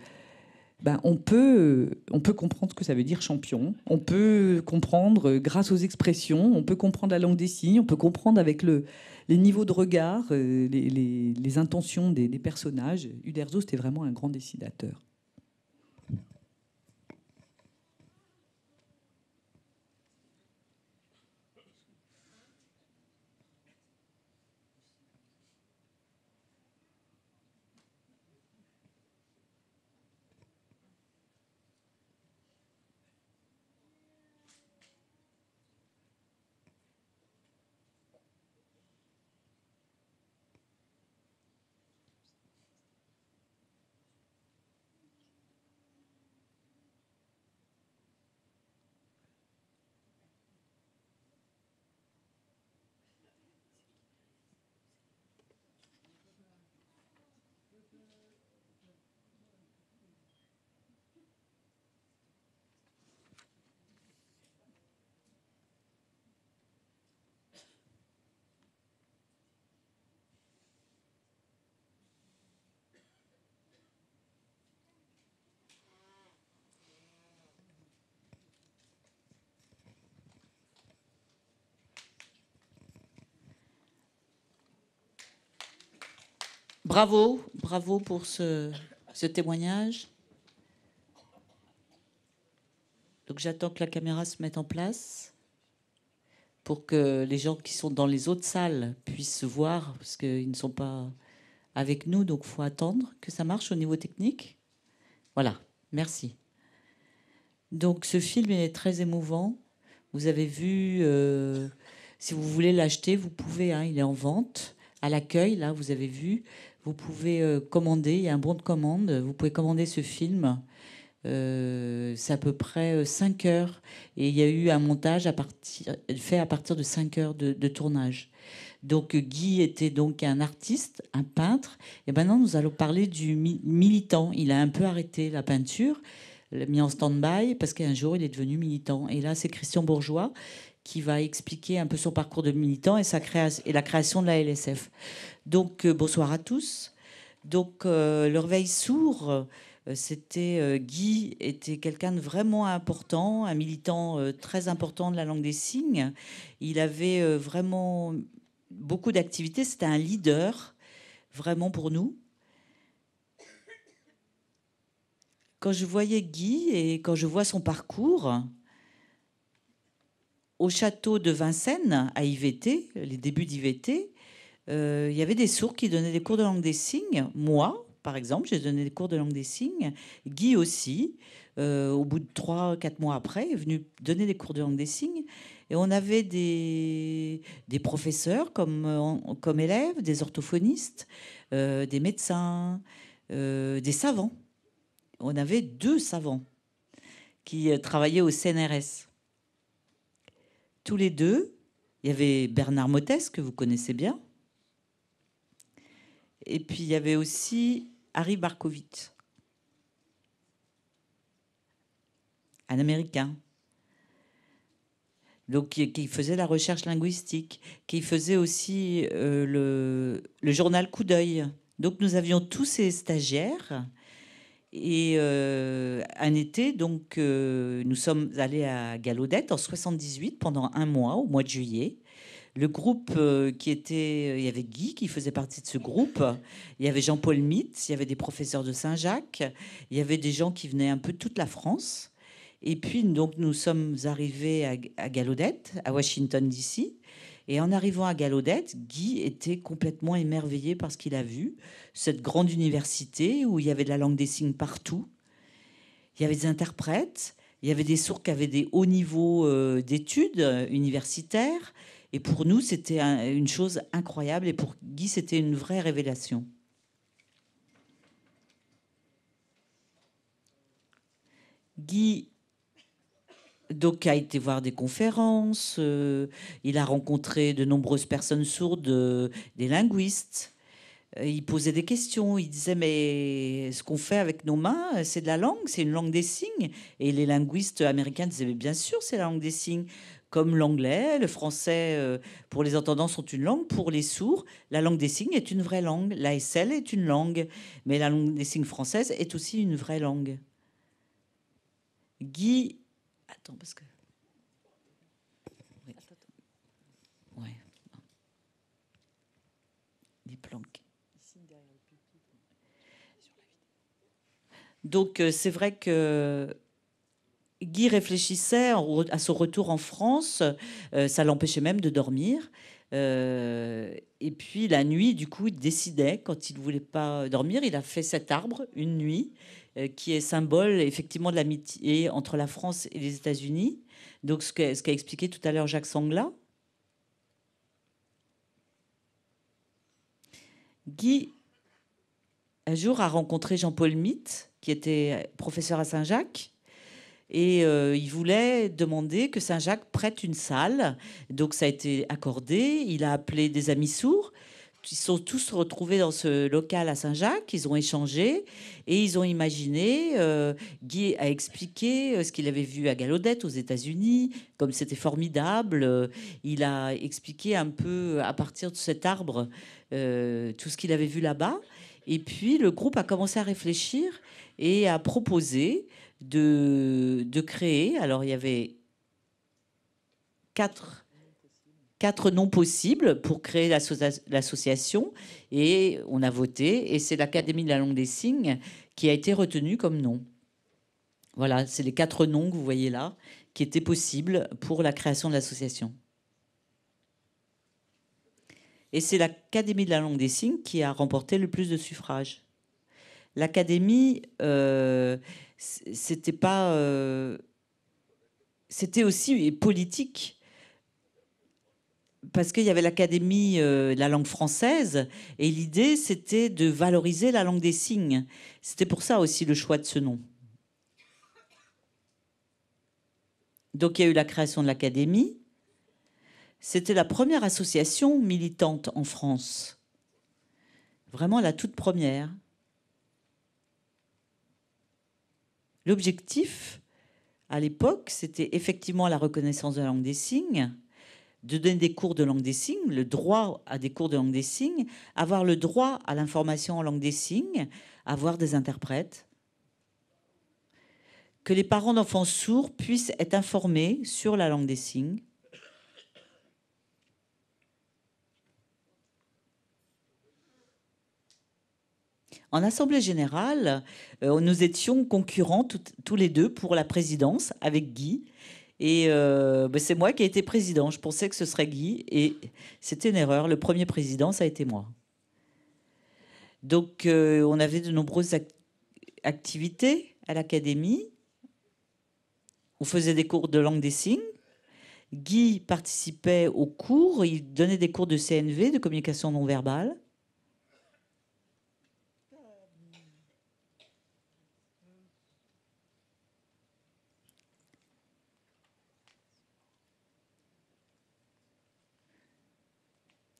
on peut comprendre ce que ça veut dire champion. On peut comprendre grâce aux expressions. On peut comprendre la langue des signes. On peut comprendre avec les niveaux de regard, les intentions des personnages. Uderzo, c'était vraiment un grand dessinateur.
Bravo pour ce témoignage. Donc j'attends que la caméra se mette en place pour que les gens qui sont dans les autres salles puissent voir, parce qu'ils ne sont pas avec nous, donc il faut attendre que ça marche au niveau technique. Voilà, merci. Donc ce film est très émouvant. Vous avez vu, si vous voulez l'acheter, vous pouvez, hein, il est en vente. À l'accueil, là, vous avez vu, vous pouvez commander, il y a un bon de commande, vous pouvez commander ce film. C'est à peu près 5 heures. Et il y a eu un montage fait à partir de 5 heures de tournage. Donc Guy était donc un artiste, un peintre. Et maintenant, nous allons parler du militant. Il a un peu arrêté la peinture, l'a mis en stand-by, parce qu'un jour, il est devenu militant. Et là, c'est Christian Bourgeois qui va expliquer un peu son parcours de militant et la création de la LSF. Donc, bonsoir à tous. Donc, le réveil sourd, c'était Guy était quelqu'un de vraiment important, un militant très important de la langue des signes. Il avait vraiment beaucoup d'activités. C'était un leader, vraiment pour nous. Quand je voyais Guy et quand je vois son parcours, au château de Vincennes, à IVT, les débuts d'IVT, il y avait des sourds qui donnaient des cours de langue des signes. Moi, par exemple, j'ai donné des cours de langue des signes. Guy aussi, au bout de 3-4 mois après, est venu donner des cours de langue des signes. Et on avait des professeurs comme élèves, des orthophonistes, des médecins, des savants. On avait 2 savants qui travaillaient au CNRS. Tous les 2, il y avait Bernard Mottès, que vous connaissez bien. Et puis, il y avait aussi Harry Barkowitz, un Américain. Donc, qui faisait la recherche linguistique, qui faisait aussi le journal Coup d'œil. Donc, nous avions tous ces stagiaires. Et un été, donc, nous sommes allés à Galaudette en 78 pendant un mois, au mois de juillet. Le groupe il y avait Guy qui faisait partie de ce groupe. Il y avait Jean-Paul Mitz, il y avait des professeurs de Saint-Jacques, il y avait des gens qui venaient un peu de toute la France. Et puis, donc, nous sommes arrivés à Galaudette, à Washington, D.C. Et en arrivant à Galaudette, Guy était complètement émerveillé par ce qu'il a vu. Cette grande université où il y avait de la langue des signes partout. Il y avait des interprètes, il y avait des sourds qui avaient des hauts niveaux d'études universitaires. Et pour nous, c'était une chose incroyable. Et pour Guy, c'était une vraie révélation. Guy donc, a été voir des conférences. Il a rencontré de nombreuses personnes sourdes, des linguistes. Il posait des questions. Il disait, mais ce qu'on fait avec nos mains, c'est de la langue, c'est une langue des signes. Et les linguistes américains disaient, mais bien sûr, c'est la langue des signes. Comme l'anglais, le français, pour les entendants, sont une langue. Pour les sourds, la langue des signes est une vraie langue. L'ASL est une langue. Mais la langue des signes française est aussi une vraie langue. Guy... Attends, parce que... Oui. Ouais. Des planques. Donc, c'est vrai que Guy réfléchissait à son retour en France. Ça l'empêchait même de dormir. Et puis, la nuit, du coup, il décidait, quand il ne voulait pas dormir, il a fait cet arbre une nuit, qui est symbole, effectivement, de l'amitié entre la France et les États-Unis. Donc, ce qu'a expliqué tout à l'heure Jacques Sangla. Guy, un jour, a rencontré Jean-Paul Mitz, qui était professeur à Saint-Jacques. Et il voulait demander que Saint-Jacques prête une salle. Donc ça a été accordé. Il a appelé des amis sourds. Ils sont tous retrouvés dans ce local à Saint-Jacques. Ils ont échangé et ils ont imaginé. Guy a expliqué ce qu'il avait vu à Galaudette aux États-Unis, comme c'était formidable. Il a expliqué un peu à partir de cet arbre tout ce qu'il avait vu là-bas. Et puis le groupe a commencé à réfléchir et à proposer de créer. Alors il y avait quatre 4 noms possibles pour créer l'association et on a voté et c'est l'Académie de la langue des signes qui a été retenue comme nom. Voilà, c'est les 4 noms que vous voyez là qui étaient possibles pour la création de l'association. Et c'est l'Académie de la langue des signes qui a remporté le plus de suffrages. L'Académie, c'était aussi politique. Parce qu'il y avait l'Académie de la langue française et l'idée, c'était de valoriser la langue des signes. C'était pour ça aussi le choix de ce nom. Donc il y a eu la création de l'Académie. C'était la première association militante en France. Vraiment la toute première. L'objectif, à l'époque, c'était effectivement la reconnaissance de la langue des signes, de donner des cours de langue des signes, le droit à des cours de langue des signes, avoir le droit à l'information en langue des signes, avoir des interprètes, que les parents d'enfants sourds puissent être informés sur la langue des signes. En assemblée générale, nous étions concurrents tous les deux pour la présidence avec Guy. Et c'est moi qui ai été président. Je pensais que ce serait Guy. Et c'était une erreur. Le premier président, ça a été moi. Donc, on avait de nombreuses activités à l'Académie. On faisait des cours de langue des signes. Guy participait aux cours. Il donnait des cours de CNV, de communication non verbale.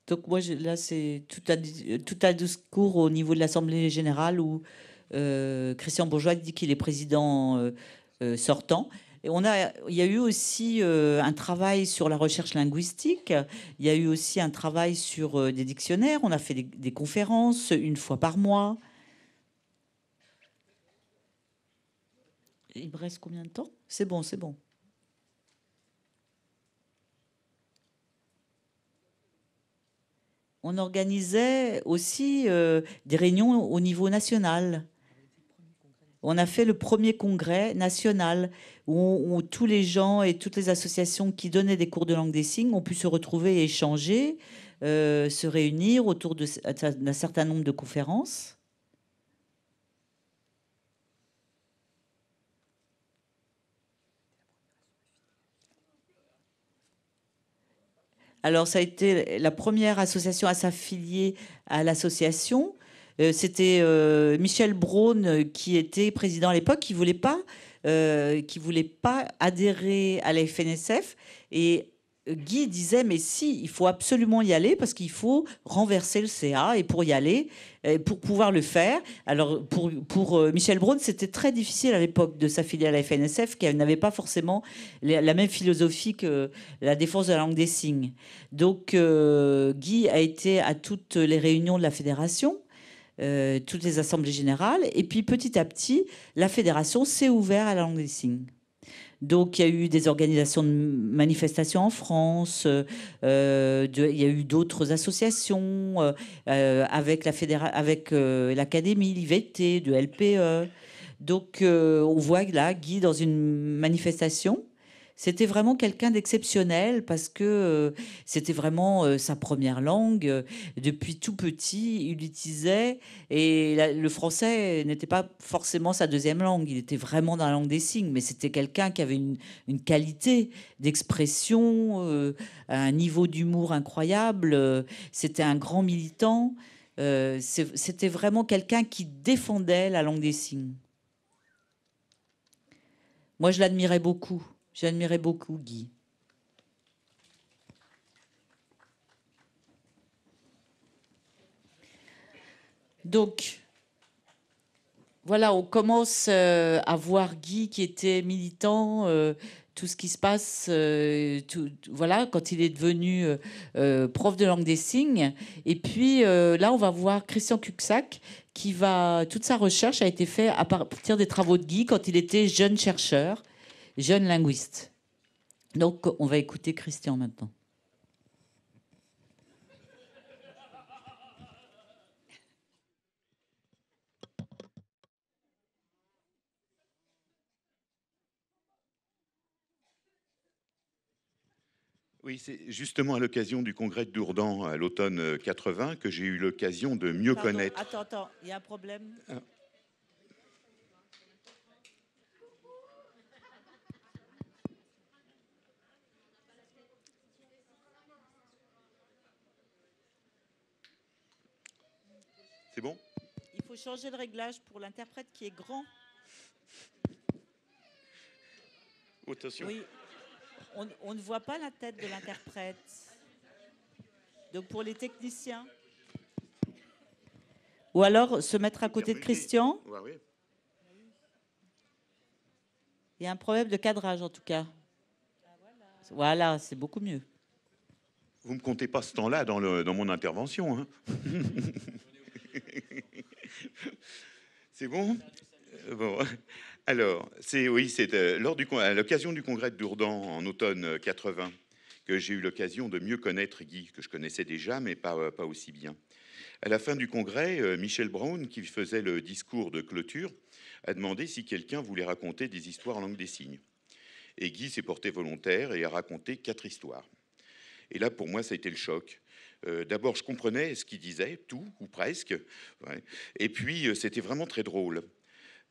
Donc moi, là, c'est tout un discours au niveau de l'Assemblée générale où Christian Bourgeois dit qu'il est président sortant. Et il y a eu aussi un travail sur la recherche linguistique. Il y a eu aussi un travail sur des dictionnaires. On a fait des conférences 1 fois par mois. Il me reste combien de temps? C'est bon, c'est bon. On organisait aussi des réunions au niveau national. On a fait le premier congrès national où tous les gens et toutes les associations qui donnaient des cours de langue des signes ont pu se retrouver et échanger, se réunir autour d'un certain nombre de conférences. Alors, ça a été la première association à s'affilier à l'association. C'était Michel Braun qui était président à l'époque, qui voulait pas adhérer à la FNSF. Et Guy disait, mais si, il faut absolument y aller parce qu'il faut renverser le CA. Et pour y aller, pour pouvoir le faire, alors pour Michel Braun, c'était très difficile à l'époque de s'affilier à la FNSF, qui n'avait pas forcément la même philosophie que la défense de la langue des signes. Donc Guy a été à toutes les réunions de la fédération, toutes les assemblées générales, et puis petit à petit, la fédération s'est ouverte à la langue des signes. Donc, il y a eu des organisations de manifestations en France, il y a eu d'autres associations avec l'Académie, l'IVT, de LPE. Donc, on voit là, Guy, dans une manifestation, c'était vraiment quelqu'un d'exceptionnel parce que c'était vraiment sa première langue. Depuis tout petit, il l'utilisait et le français n'était pas forcément sa deuxième langue. Il était vraiment dans la langue des signes, mais c'était quelqu'un qui avait une qualité d'expression, un niveau d'humour incroyable. C'était un grand militant. C'était vraiment quelqu'un qui défendait la langue des signes. Moi, je l'admirais beaucoup. J'admirais beaucoup Guy. Donc, voilà, on commence à voir Guy qui était militant, tout ce qui se passe, voilà, quand il est devenu prof de langue des signes. Et puis là, on va voir Christian Cuxac, toute sa recherche a été faite à partir des travaux de Guy quand il était jeune chercheur. Jeune linguiste. Donc, on va écouter Christian maintenant.
Oui, c'est justement à l'occasion du congrès de Dourdan à l'automne 80 que j'ai eu l'occasion de mieux
Pardon,
connaître.
attends, il y a un problème.
Ah. C'est bon?
Il faut changer le réglage pour l'interprète qui est grand.
Oh, attention.
Oui, on ne voit pas la tête de l'interprète. Donc pour les techniciens. Ou alors se mettre à côté de Christian.
Ouais, oui.
Il y a un problème de cadrage en tout cas. Voilà, c'est beaucoup mieux.
Vous ne me comptez pas ce temps-là dans mon intervention. Hein. C'est bon? Bon. Alors, c'est à l'occasion du congrès de Dourdan en automne 80 que j'ai eu l'occasion de mieux connaître Guy, que je connaissais déjà, mais pas aussi bien. À la fin du congrès, Michel Brown, qui faisait le discours de clôture, a demandé si quelqu'un voulait raconter des histoires en langue des signes. Et Guy s'est porté volontaire et a raconté 4 histoires. Et là, pour moi, ça a été le choc. D'abord, je comprenais ce qu'il disait, tout ou presque. Ouais. Et puis, c'était vraiment très drôle.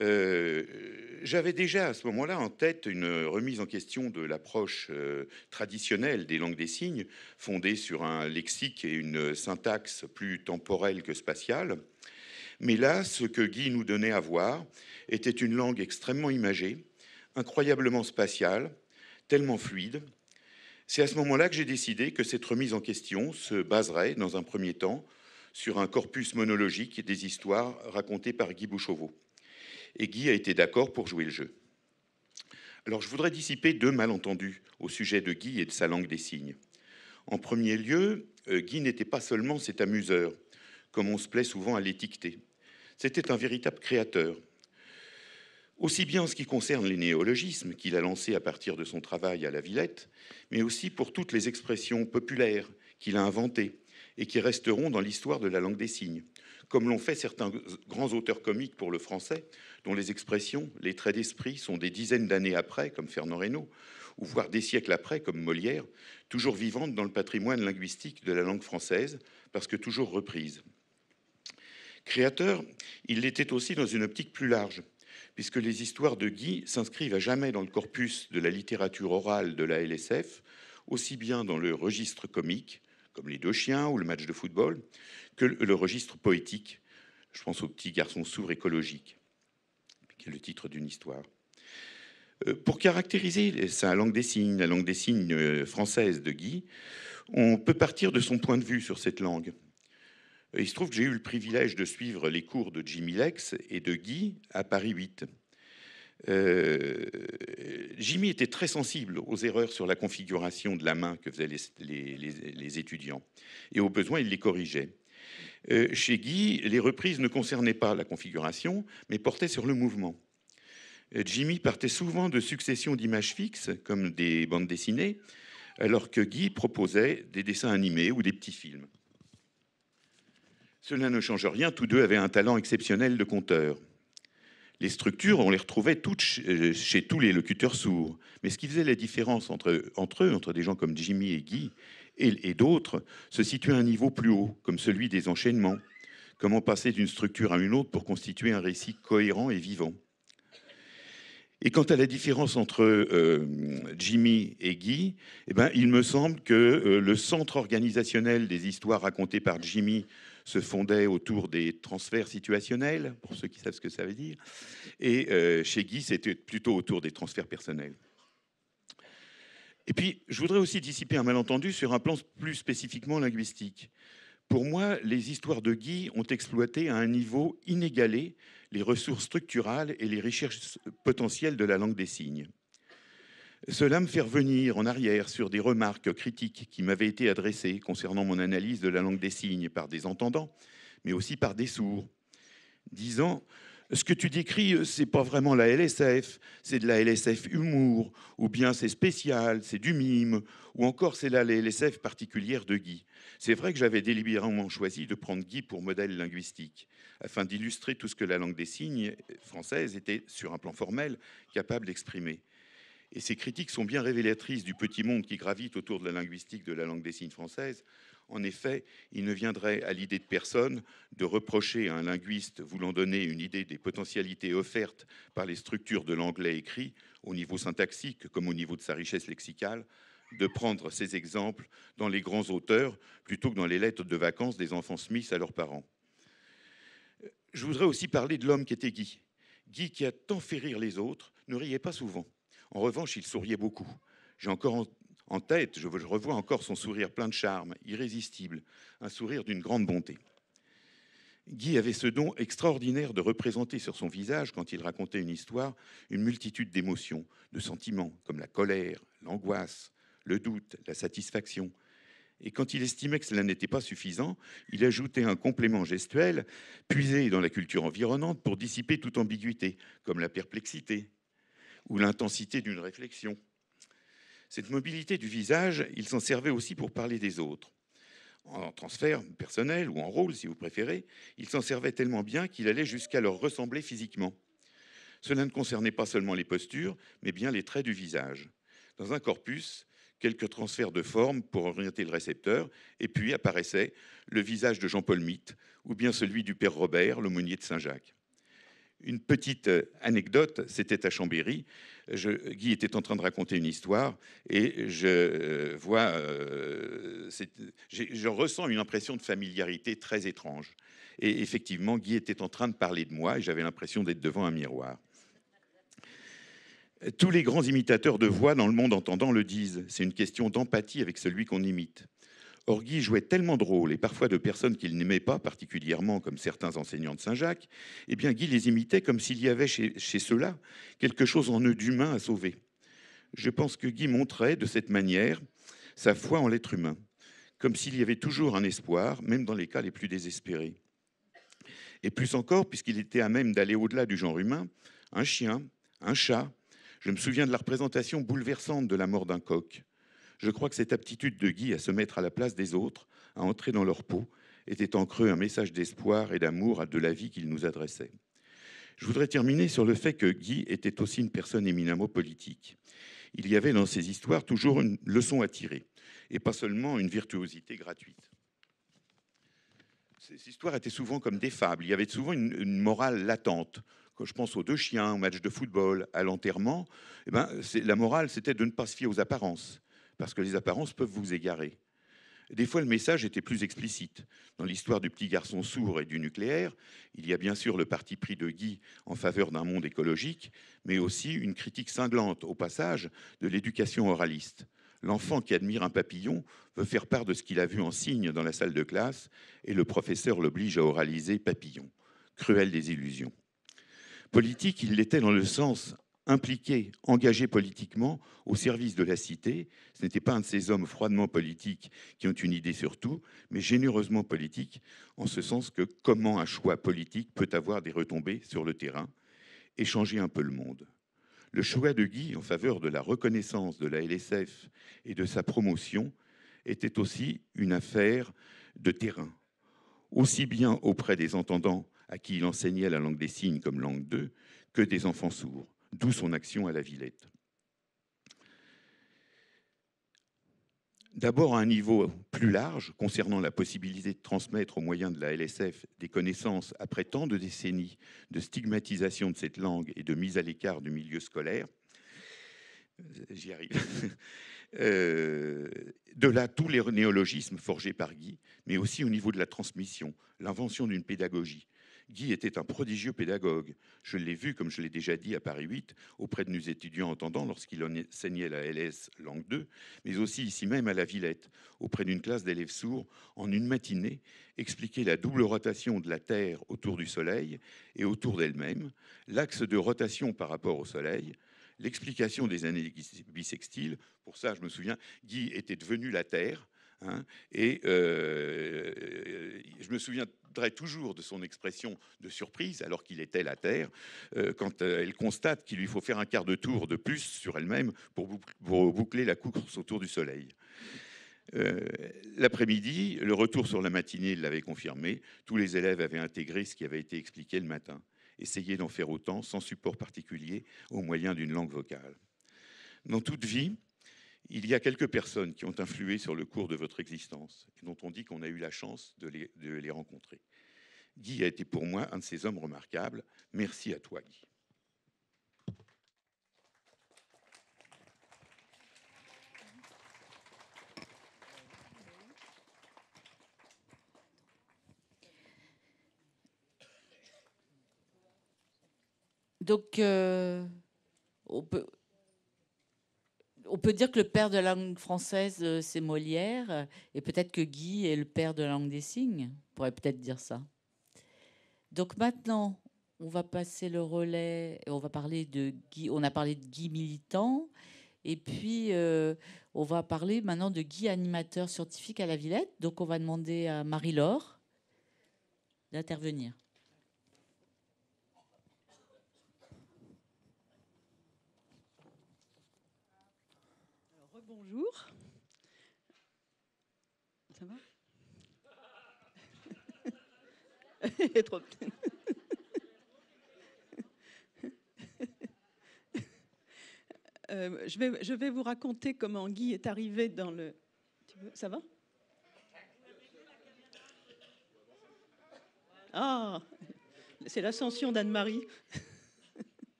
J'avais déjà à ce moment-là en tête une remise en question de l'approche traditionnelle des langues des signes, fondée sur un lexique et une syntaxe plus temporelle que spatiale. Mais là, ce que Guy nous donnait à voir était une langue extrêmement imagée, incroyablement spatiale, tellement fluide. C'est à ce moment-là que j'ai décidé que cette remise en question se baserait, dans un premier temps, sur un corpus monologique des histoires racontées par Guy Bouchauveau. Et Guy a été d'accord pour jouer le jeu. Alors je voudrais dissiper 2 malentendus au sujet de Guy et de sa langue des signes. En premier lieu, Guy n'était pas seulement cet amuseur, comme on se plaît souvent à l'étiqueter. C'était un véritable créateur. Aussi bien en ce qui concerne les néologismes qu'il a lancés à partir de son travail à la Villette, mais aussi pour toutes les expressions populaires qu'il a inventées et qui resteront dans l'histoire de la langue des signes, comme l'ont fait certains grands auteurs comiques pour le français, dont les expressions, les traits d'esprit sont des dizaines d'années après, comme Fernand Reynaud, ou voire des siècles après, comme Molière, toujours vivantes dans le patrimoine linguistique de la langue française, parce que toujours reprises. Créateur, il l'était aussi dans une optique plus large, puisque les histoires de Guy s'inscrivent à jamais dans le corpus de la littérature orale de la LSF, aussi bien dans le registre comique, comme Les Deux Chiens ou le match de football, que le registre poétique. Je pense au Petit garçon sourd écologique, qui est le titre d'une histoire. Pour caractériser la langue des signes française de Guy, on peut partir de son point de vue sur cette langue. Il se trouve que j'ai eu le privilège de suivre les cours de Jimmy Lex et de Guy à Paris 8. Jimmy était très sensible aux erreurs sur la configuration de la main que faisaient les étudiants. Et au besoin, il les corrigeait. Chez Guy, les reprises ne concernaient pas la configuration, mais portaient sur le mouvement. Jimmy partait souvent de successions d'images fixes, comme des bandes dessinées, alors que Guy proposait des dessins animés ou des petits films. Cela ne change rien, tous deux avaient un talent exceptionnel de conteur. Les structures, on les retrouvait toutes chez tous les locuteurs sourds. Mais ce qui faisait la différence entre eux, entre des gens comme Jimmy et Guy et d'autres, se situait à un niveau plus haut, comme celui des enchaînements. Comment passer d'une structure à une autre pour constituer un récit cohérent et vivant. Et quant à la différence entre Jimmy et Guy, eh ben, il me semble que le centre organisationnel des histoires racontées par Jimmy se fondait autour des transferts situationnels, pour ceux qui savent ce que ça veut dire, et chez Guy, c'était plutôt autour des transferts personnels. Et puis, je voudrais aussi dissiper un malentendu sur un plan plus spécifiquement linguistique. Pour moi, les histoires de Guy ont exploité à un niveau inégalé les ressources structurales et les richesses potentielles de la langue des signes. Cela me fait revenir en arrière sur des remarques critiques qui m'avaient été adressées concernant mon analyse de la langue des signes par des entendants, mais aussi par des sourds, disant « Ce que tu décris, c'est pas vraiment la LSF, c'est de la LSF humour, ou bien c'est spécial, c'est du mime, ou encore c'est la LSF particulière de Guy. » C'est vrai que j'avais délibérément choisi de prendre Guy pour modèle linguistique, afin d'illustrer tout ce que la langue des signes française était, sur un plan formel, capable d'exprimer. Et ces critiques sont bien révélatrices du petit monde qui gravite autour de la linguistique de la langue des signes française. En effet, il ne viendrait à l'idée de personne de reprocher à un linguiste voulant donner une idée des potentialités offertes par les structures de l'anglais écrit, au niveau syntaxique comme au niveau de sa richesse lexicale, de prendre ces exemples dans les grands auteurs plutôt que dans les lettres de vacances des enfants Smith à leurs parents. Je voudrais aussi parler de l'homme qui était Guy. Guy, qui a tant fait rire les autres, ne riait pas souvent. En revanche, il souriait beaucoup. J'ai encore en tête, je revois encore son sourire plein de charme, irrésistible, un sourire d'une grande bonté. Guy avait ce don extraordinaire de représenter sur son visage, quand il racontait une histoire, une multitude d'émotions, de sentiments, comme la colère, l'angoisse, le doute, la satisfaction. Et quand il estimait que cela n'était pas suffisant, il ajoutait un complément gestuel, puisé dans la culture environnante pour dissiper toute ambiguïté, comme la perplexité ou l'intensité d'une réflexion. Cette mobilité du visage, il s'en servait aussi pour parler des autres. En transfert personnel ou en rôle, si vous préférez, il s'en servait tellement bien qu'il allait jusqu'à leur ressembler physiquement. Cela ne concernait pas seulement les postures, mais bien les traits du visage. Dans un corpus, quelques transferts de forme pour orienter le récepteur, et puis apparaissait le visage de Jean-Paul Mitte, ou bien celui du père Robert, l'aumônier de Saint-Jacques. Une petite anecdote, c'était à Chambéry. Guy était en train de raconter une histoire et je ressens une impression de familiarité très étrange. Et effectivement, Guy était en train de parler de moi et j'avais l'impression d'être devant un miroir. Tous les grands imitateurs de voix dans le monde entendant le disent. C'est une question d'empathie avec celui qu'on imite. Or, Guy jouait tellement de rôles, et parfois de personnes qu'il n'aimait pas particulièrement, comme certains enseignants de Saint-Jacques, eh bien, Guy les imitait comme s'il y avait chez ceux-là quelque chose en eux d'humain à sauver. Je pense que Guy montrait de cette manière sa foi en l'être humain, comme s'il y avait toujours un espoir, même dans les cas les plus désespérés. Et plus encore, puisqu'il était à même d'aller au-delà du genre humain, un chien, un chat. Je me souviens de la représentation bouleversante de la mort d'un coq. Je crois que cette aptitude de Guy à se mettre à la place des autres, à entrer dans leur peau, était en creux un message d'espoir et d'amour de la vie qu'il nous adressait. Je voudrais terminer sur le fait que Guy était aussi une personne éminemment politique. Il y avait dans ses histoires toujours une leçon à tirer, et pas seulement une virtuosité gratuite. Ces histoires étaient souvent comme des fables. Il y avait souvent une morale latente. Quand je pense aux deux chiens, au match de football, à l'enterrement, la morale, c'était de ne pas se fier aux apparences, parce que les apparences peuvent vous égarer. Des fois, le message était plus explicite. Dans l'histoire du petit garçon sourd et du nucléaire, il y a bien sûr le parti pris de Guy en faveur d'un monde écologique, mais aussi une critique cinglante, au passage, de l'éducation oraliste. L'enfant qui admire un papillon veut faire part de ce qu'il a vu en cygne dans la salle de classe, et le professeur l'oblige à oraliser papillon. Cruelle désillusion. Politique, il l'était dans le sens impliqué, engagé politiquement au service de la cité. Ce n'était pas un de ces hommes froidement politiques qui ont une idée sur tout, mais généreusement politique, en ce sens que comment un choix politique peut avoir des retombées sur le terrain et changer un peu le monde. Le choix de Guy en faveur de la reconnaissance de la LSF et de sa promotion était aussi une affaire de terrain, aussi bien auprès des entendants à qui il enseignait la langue des signes comme langue 2 que des enfants sourds. D'où son action à la Villette. D'abord à un niveau plus large, concernant la possibilité de transmettre au moyen de la LSF des connaissances après tant de décennies de stigmatisation de cette langue et de mise à l'écart du milieu scolaire. J'y arrive. De là, tous les néologismes forgés par Guy, mais aussi au niveau de la transmission, l'invention d'une pédagogie. Guy était un prodigieux pédagogue. Je l'ai vu, comme je l'ai déjà dit, à Paris 8, auprès de nos étudiants entendants lorsqu'il enseignait la LS langue 2, mais aussi ici même à la Villette, auprès d'une classe d'élèves sourds, en une matinée, expliquer la double rotation de la Terre autour du Soleil et autour d'elle-même, l'axe de rotation par rapport au Soleil, l'explication des années bissextiles. Pour ça, je me souviens, Guy était devenu la Terre. Et je me souviendrai toujours de son expression de surprise, alors qu'il était la Terre, quand elle constate qu'il lui faut faire un quart de tour de plus sur elle-même pour boucler la course autour du Soleil. L'après-midi, le retour sur la matinée l'avait confirmé. Tous les élèves avaient intégré ce qui avait été expliqué le matin. Essayer d'en faire autant, sans support particulier, au moyen d'une langue vocale. Dans toute vie, il y a quelques personnes qui ont influé sur le cours de votre existence et dont on dit qu'on a eu la chance de les rencontrer. Guy a été pour moi un de ces hommes remarquables. Merci à toi, Guy.
Donc, on peut dire que le père de la langue française, c'est Molière, et peut-être que Guy est le père de la langue des signes. On pourrait peut-être dire ça. Donc maintenant, on va passer le relais, et on va parler de Guy. On a parlé de Guy militant, et puis on va parler maintenant de Guy animateur scientifique à la Villette. Donc on va demander à Marie-Laure d'intervenir.
Bonjour. Ça va? Elle est trop petite. Je vais vous raconter comment Guy est arrivé dans le... Ça va? Ah, c'est l'ascension d'Anne-Marie.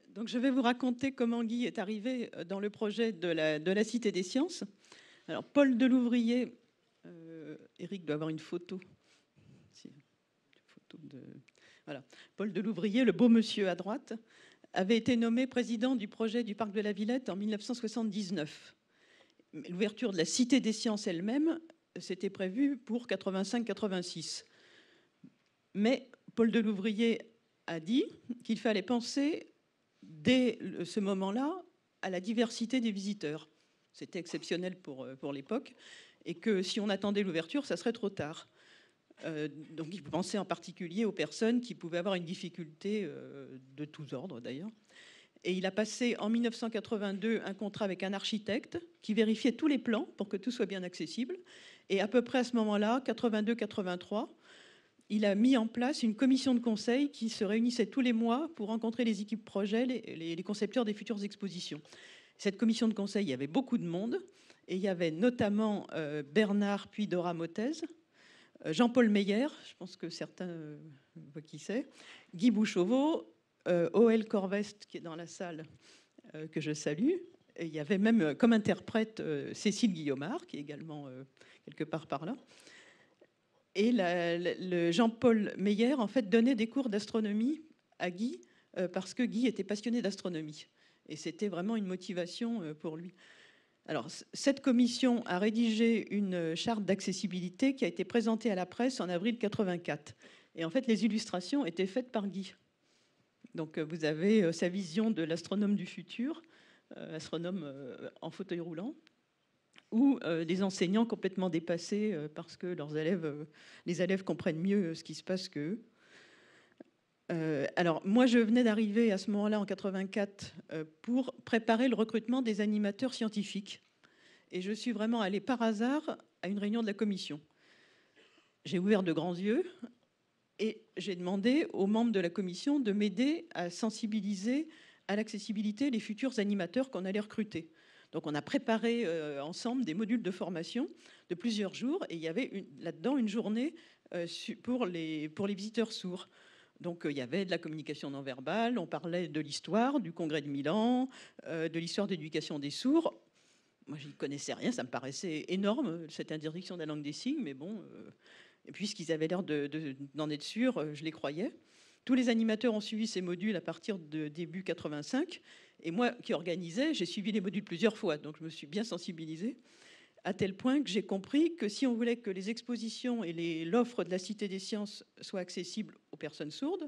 Donc, je vais vous raconter comment Guy est arrivé dans le projet de la Cité des Sciences. Alors, Paul Delouvrier, Eric doit avoir une photo. Voilà. Paul Delouvrier, le beau monsieur à droite, avait été nommé président du projet du parc de la Villette en 1979. L'ouverture de la Cité des Sciences elle-même, c'était prévu pour 85-86. Mais Paul Delouvrier a dit qu'il fallait penser dès ce moment-là à la diversité des visiteurs. C'était exceptionnel pour l'époque, et que si on attendait l'ouverture, ça serait trop tard. Donc il pensait en particulier aux personnes qui pouvaient avoir une difficulté de tous ordres d'ailleurs. Et il a passé en 1982 un contrat avec un architecte qui vérifiait tous les plans pour que tout soit bien accessible. Et à peu près à ce moment-là, 82-83, il a mis en place une commission de conseil qui se réunissait tous les mois pour rencontrer les équipes projets, les concepteurs des futures expositions. Cette commission de conseil, il y avait beaucoup de monde, et il y avait notamment Bernard Puydora Motez, Jean-Paul Meyer, je pense que certains voient qui c'est, Guy Bouchauveau, O.L. Corvest, qui est dans la salle, que je salue. Et il y avait même comme interprète Cécile Guillaumard, qui est également quelque part par là. Et le Jean-Paul Meyer, en fait, donnait des cours d'astronomie à Guy, parce que Guy était passionné d'astronomie. Et c'était vraiment une motivation pour lui. Alors, cette commission a rédigé une charte d'accessibilité qui a été présentée à la presse en avril 84. Et en fait, les illustrations étaient faites par Guy. Donc, vous avez sa vision de l'astronome du futur, astronome en fauteuil roulant, ou des enseignants complètement dépassés parce que les élèves comprennent mieux ce qui se passe qu'eux. Alors, moi, je venais d'arriver à ce moment-là, en 84, pour préparer le recrutement des animateurs scientifiques. Et je suis vraiment allée par hasard à une réunion de la commission. J'ai ouvert de grands yeux et j'ai demandé aux membres de la commission de m'aider à sensibiliser à l'accessibilité les futurs animateurs qu'on allait recruter. Donc, on a préparé ensemble des modules de formation de plusieurs jours, et il y avait là-dedans une journée pour les visiteurs sourds. Donc, il y avait de la communication non verbale, on parlait de l'histoire du congrès de Milan, de l'histoire d'éducation des sourds. Moi, je n'y connaissais rien, ça me paraissait énorme, cette interdiction de la langue des signes, mais bon, puisqu'ils avaient l'air d'en être sûrs, je les croyais. Tous les animateurs ont suivi ces modules à partir de début 85, et moi qui organisais, j'ai suivi les modules plusieurs fois, donc je me suis bien sensibilisée, à tel point que j'ai compris que si on voulait que les expositions et l'offre de la Cité des Sciences soient accessibles aux personnes sourdes,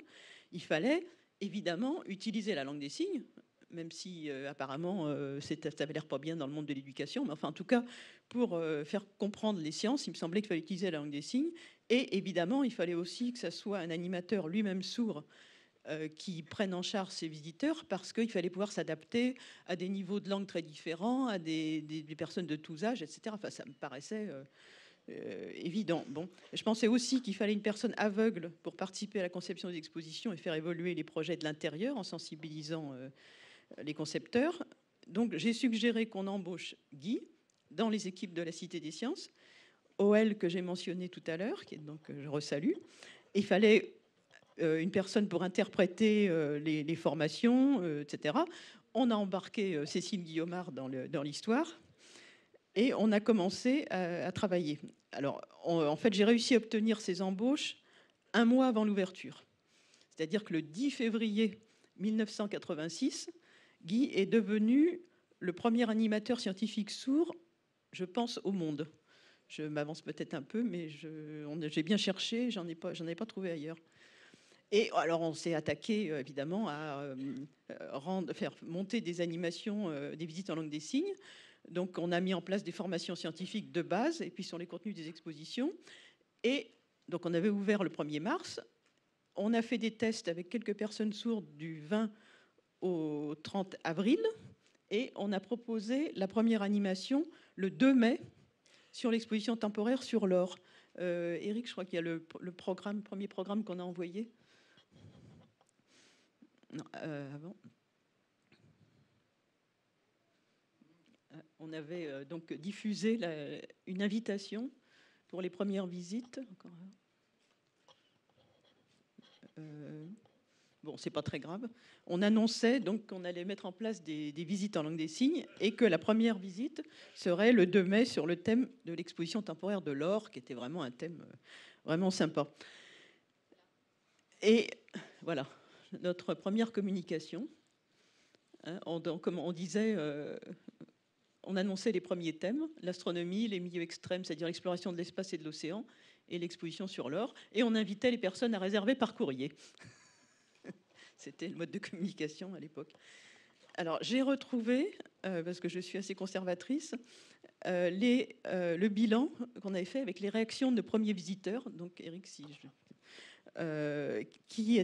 il fallait évidemment utiliser la langue des signes, même si apparemment ça avait l'air pas bien dans le monde de l'éducation, mais enfin en tout cas pour faire comprendre les sciences, il me semblait qu'il fallait utiliser la langue des signes, et évidemment il fallait aussi que ça soit un animateur lui-même sourd qui prenne en charge ses visiteurs, parce qu'il fallait pouvoir s'adapter à des niveaux de langue très différents, à des personnes de tous âges, etc. Enfin, ça me paraissait évident. Bon, je pensais aussi qu'il fallait une personne aveugle pour participer à la conception des expositions et faire évoluer les projets de l'intérieur en sensibilisant les concepteurs. Donc j'ai suggéré qu'on embauche Guy dans les équipes de la Cité des Sciences, OL que j'ai mentionné tout à l'heure, qui est donc je resalue. Il fallait une personne pour interpréter les formations, etc. On a embarqué Cécile Guillaumard dans l'histoire et on a commencé à travailler. Alors, en fait, j'ai réussi à obtenir ces embauches un mois avant l'ouverture. C'est-à-dire que le 10 février 1986, Guy est devenu le premier animateur scientifique sourd, je pense, au monde. Je m'avance peut-être un peu, mais j'ai bien cherché, j'en ai pas trouvé ailleurs. Et alors, on s'est attaqué, évidemment, à faire monter des animations, des visites en langue des signes. Donc, on a mis en place des formations scientifiques de base, et puis sur les contenus des expositions. Et donc, on avait ouvert le 1er mars. On a fait des tests avec quelques personnes sourdes du 20 au 30 avril. Et on a proposé la première animation le 2 mai sur l'exposition temporaire sur l'or. Eric, je crois qu'il y a le premier programme qu'on a envoyé. Non, avant. On avait donc diffusé une invitation pour les premières visites. Bon, c'est pas très grave. On annonçait donc qu'on allait mettre en place des visites en langue des signes et que la première visite serait le 2 mai sur le thème de l'exposition temporaire de l'or, qui était vraiment un thème vraiment sympa. Et voilà, notre première communication. Comme on disait, on annonçait les premiers thèmes, l'astronomie, les milieux extrêmes, c'est-à-dire l'exploration de l'espace et de l'océan, et l'exposition sur l'or. Et on invitait les personnes à réserver par courrier. C'était le mode de communication à l'époque. Alors, j'ai retrouvé, parce que je suis assez conservatrice, le bilan qu'on avait fait avec les réactions de premiers visiteurs. Donc, Eric, qui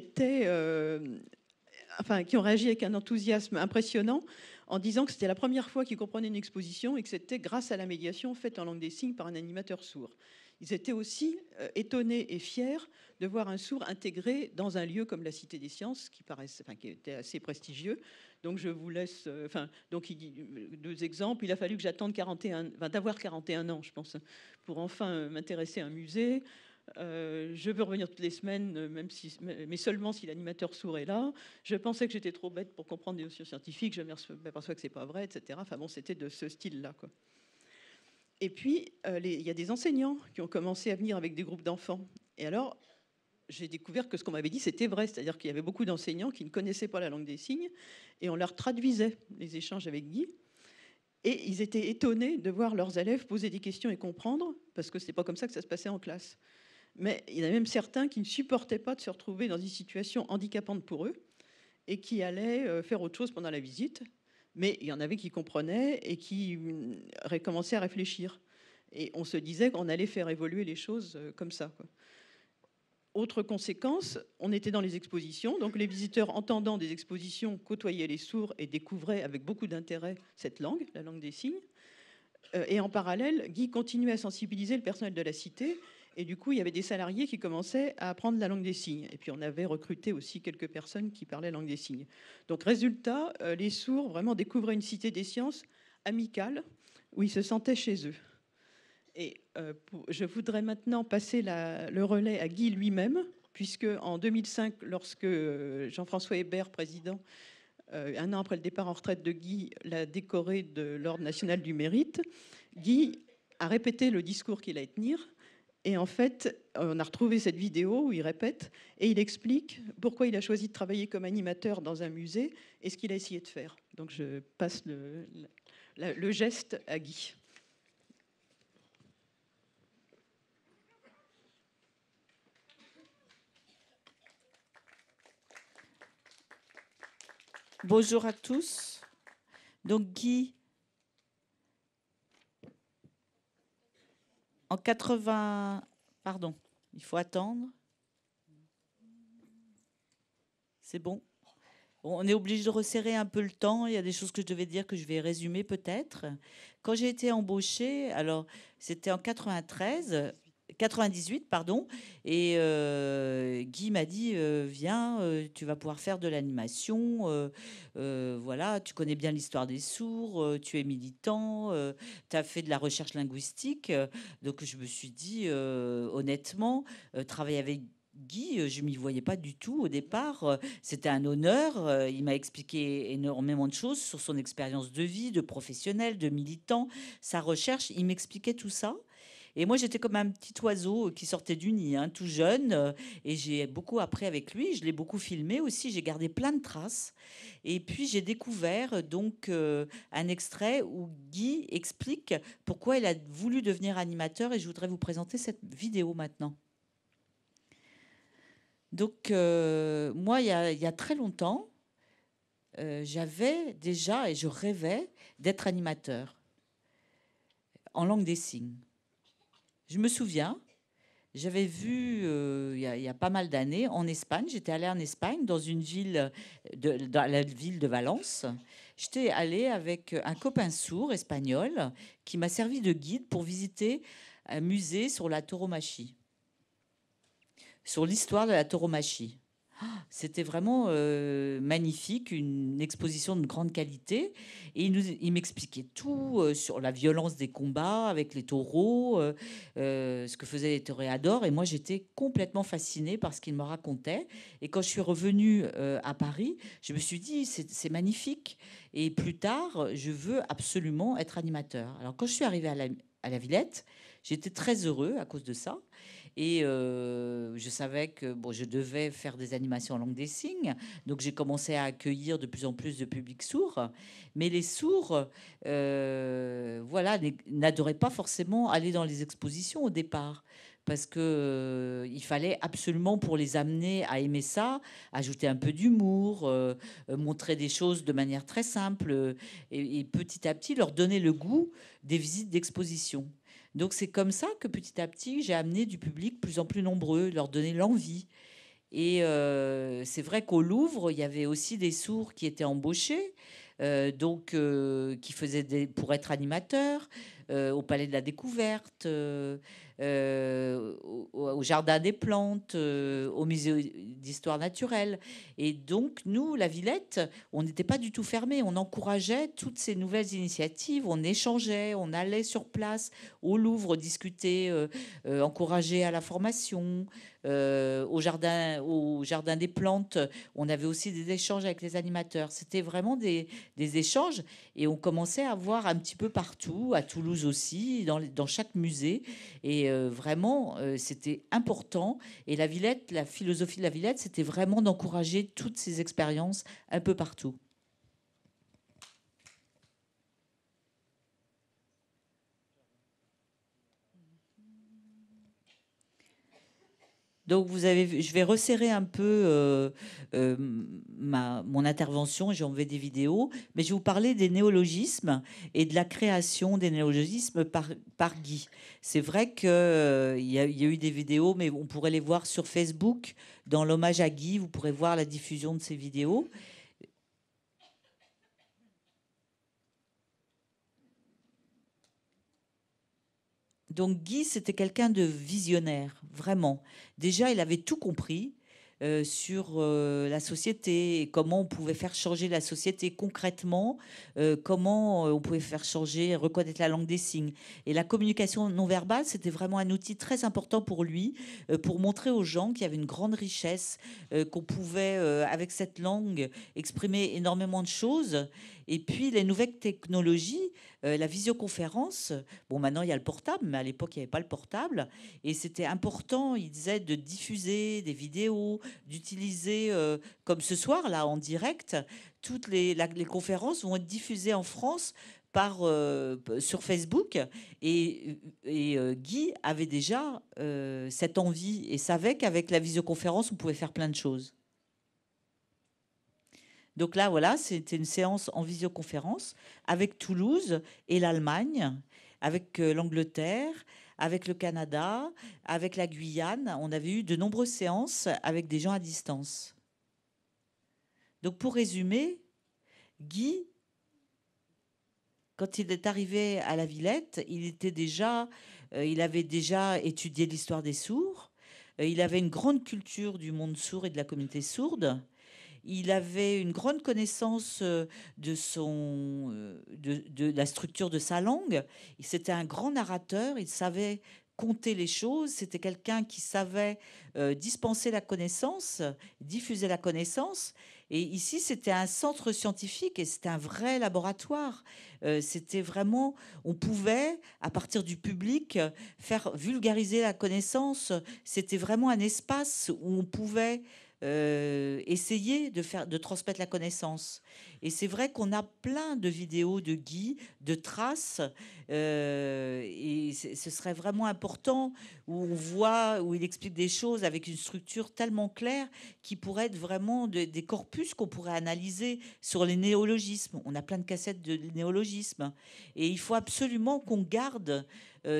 ont réagi avec un enthousiasme impressionnant en disant que c'était la première fois qu'ils comprenaient une exposition et que c'était grâce à la médiation faite en langue des signes par un animateur sourd. Ils étaient aussi étonnés et fiers de voir un sourd intégré dans un lieu comme la Cité des Sciences, qui était assez prestigieux. Donc je vous laisse. Donc il dit 2 exemples. Il a fallu que j'attende d'avoir 41 ans, je pense, pour enfin m'intéresser à un musée. Je veux revenir toutes les semaines, mais seulement si l'animateur sourd est là. Je pensais que j'étais trop bête pour comprendre des notions scientifiques. Je m'aperçois que c'est pas vrai, etc. Enfin bon, c'était de ce style-là, quoi. Et puis, il y a des enseignants qui ont commencé à venir avec des groupes d'enfants. Et alors, j'ai découvert que ce qu'on m'avait dit, c'était vrai. C'est-à-dire qu'il y avait beaucoup d'enseignants qui ne connaissaient pas la langue des signes et on leur traduisait les échanges avec Guy. Et ils étaient étonnés de voir leurs élèves poser des questions et comprendre, parce que ce n'est pas comme ça que ça se passait en classe. Mais il y en a même certains qui ne supportaient pas de se retrouver dans une situation handicapante pour eux et qui allaient faire autre chose pendant la visite. Mais il y en avait qui comprenaient et qui recommençaient à réfléchir. Et on se disait qu'on allait faire évoluer les choses comme ça, quoi. Autre conséquence, on était dans les expositions. Donc les visiteurs, entendant des expositions, côtoyaient les sourds et découvraient avec beaucoup d'intérêt cette langue, la langue des signes. Et en parallèle, Guy continuait à sensibiliser le personnel de la cité. Et du coup, il y avait des salariés qui commençaient à apprendre la langue des signes. Et puis, on avait recruté aussi quelques personnes qui parlaient la langue des signes. Donc, résultat, les sourds vraiment découvraient une cité des sciences amicale où ils se sentaient chez eux. Et je voudrais maintenant passer le relais à Guy lui-même, puisque en 2005, lorsque Jean-François Hébert, président, un an après le départ en retraite de Guy, l'a décoré de l'Ordre national du mérite, Guy a répété le discours qu'il allait tenir. Et en fait, on a retrouvé cette vidéo où il répète et il explique pourquoi il a choisi de travailler comme animateur dans un musée et ce qu'il a essayé de faire. Donc je passe le geste à Guy.
Bonjour à tous. Donc Guy, en 80... Pardon, il faut attendre. C'est bon. On est obligé de resserrer un peu le temps. Il y a des choses que je devais dire que je vais résumer peut-être. Quand j'ai été embauchée, alors c'était en 93, 98, pardon. Et Guy m'a dit viens, tu vas pouvoir faire de l'animation. Voilà, tu connais bien l'histoire des sourds, tu es militant, tu as fait de la recherche linguistique. Donc je me suis dit honnêtement, travailler avec Guy, je m'y voyais pas du tout au départ. C'était un honneur. Il m'a expliqué énormément de choses sur son expérience de vie, de professionnel, de militant, sa recherche. Il m'expliquait tout ça. Et moi, j'étais comme un petit oiseau qui sortait du nid, hein, tout jeune. Et j'ai beaucoup appris avec lui. Je l'ai beaucoup filmé aussi. J'ai gardé plein de traces. Et puis, j'ai découvert donc un extrait où Guy explique pourquoi il a voulu devenir animateur. Et je voudrais vous présenter cette vidéo maintenant. Donc, moi, il y a très longtemps, j'avais déjà, et je rêvais d'être animateur en langue des signes. Je me souviens, j'avais vu, il y a pas mal d'années, en Espagne, j'étais allée en Espagne, dans une ville, dans la ville de Valence. J'étais allée avec un copain sourd espagnol qui m'a servi de guide pour visiter un musée sur la tauromachie, sur l'histoire de la tauromachie. C'était vraiment magnifique, une exposition de grande qualité. Et il m'expliquait tout sur la violence des combats avec les taureaux, ce que faisaient les toréadors. Et moi, j'étais complètement fascinée par ce qu'il me racontait. Et quand je suis revenue à Paris, je me suis dit, c'est magnifique. Et plus tard, je veux absolument être animateur. Alors, quand je suis arrivée à la Villette, j'étais très heureux à cause de ça. Et je savais que bon, je devais faire des animations en langue des signes. Donc j'ai commencé à accueillir de plus en plus de publics sourds. Mais les sourds voilà, n'adoraient pas forcément aller dans les expositions au départ. Parce que il fallait absolument, pour les amener à aimer ça, ajouter un peu d'humour, montrer des choses de manière très simple et petit à petit leur donner le goût des visites d'exposition. Donc c'est comme ça que petit à petit, j'ai amené du public plus en plus nombreux, leur donner l'envie. Et c'est vrai qu'au Louvre, il y avait aussi des sourds qui étaient embauchés, qui faisaient pour être animateurs, au Palais de la Découverte, au Jardin des Plantes, au Musée d'Histoire naturelle. Et donc, nous, la Villette, on n'était pas du tout fermés. On encourageait toutes ces nouvelles initiatives. On échangeait, on allait sur place au Louvre discuter, encourager à la formation. Au jardin des plantes, on avait aussi des échanges avec les animateurs. C'était vraiment des échanges et on commençait à voir un petit peu partout, à Toulouse aussi, dans chaque musée. Et vraiment, c'était important. Et la Villette, la philosophie de la Villette, c'était vraiment d'encourager toutes ces expériences un peu partout. Donc je vais resserrer un peu mon intervention, j'en vais des vidéos, mais je vais vous parler des néologismes et de la création des néologismes par Guy. C'est vrai qu'il y a eu des vidéos, mais on pourrait les voir sur Facebook. Dans l'hommage à Guy, vous pourrez voir la diffusion de ces vidéos. Donc Guy, c'était quelqu'un de visionnaire, vraiment. Déjà, il avait tout compris sur la société, et comment on pouvait faire changer la société concrètement, comment on pouvait faire changer, reconnaître la langue des signes. Et la communication non verbale, c'était vraiment un outil très important pour lui, pour montrer aux gens qu'il y avait une grande richesse, qu'on pouvait, avec cette langue, exprimer énormément de choses. Et puis, les nouvelles technologies, la visioconférence, bon, maintenant, il y a le portable, mais à l'époque, il n'y avait pas le portable. Et c'était important, il disait, de diffuser des vidéos, d'utiliser, comme ce soir, là, en direct, toutes les conférences vont être diffusées en France sur Facebook. Et Guy avait déjà cette envie et savait qu'avec la visioconférence, on pouvait faire plein de choses. Donc là, voilà, c'était une séance en visioconférence avec Toulouse et l'Allemagne, avec l'Angleterre, avec le Canada, avec la Guyane. On avait eu de nombreuses séances avec des gens à distance. Donc pour résumer, Guy, quand il est arrivé à la Villette, il était déjà Il avait déjà étudié l'histoire des sourds. Il avait une grande culture du monde sourd et de la communauté sourde. Il avait une grande connaissance de la structure de sa langue. C'était un grand narrateur. Il savait compter les choses. C'était quelqu'un qui savait dispenser la connaissance, diffuser la connaissance. Et ici, c'était un centre scientifique et c'était un vrai laboratoire. C'était vraiment, on pouvait, à partir du public, faire vulgariser la connaissance. C'était vraiment un espace où on pouvait essayer de transmettre la connaissance. Et c'est vrai qu'on a plein de vidéos de Guy, de traces, et ce serait vraiment important où on voit, où il explique des choses avec une structure tellement claire qui pourrait être vraiment des corpus qu'on pourrait analyser sur les néologismes. On a plein de cassettes de néologismes. Et il faut absolument qu'on garde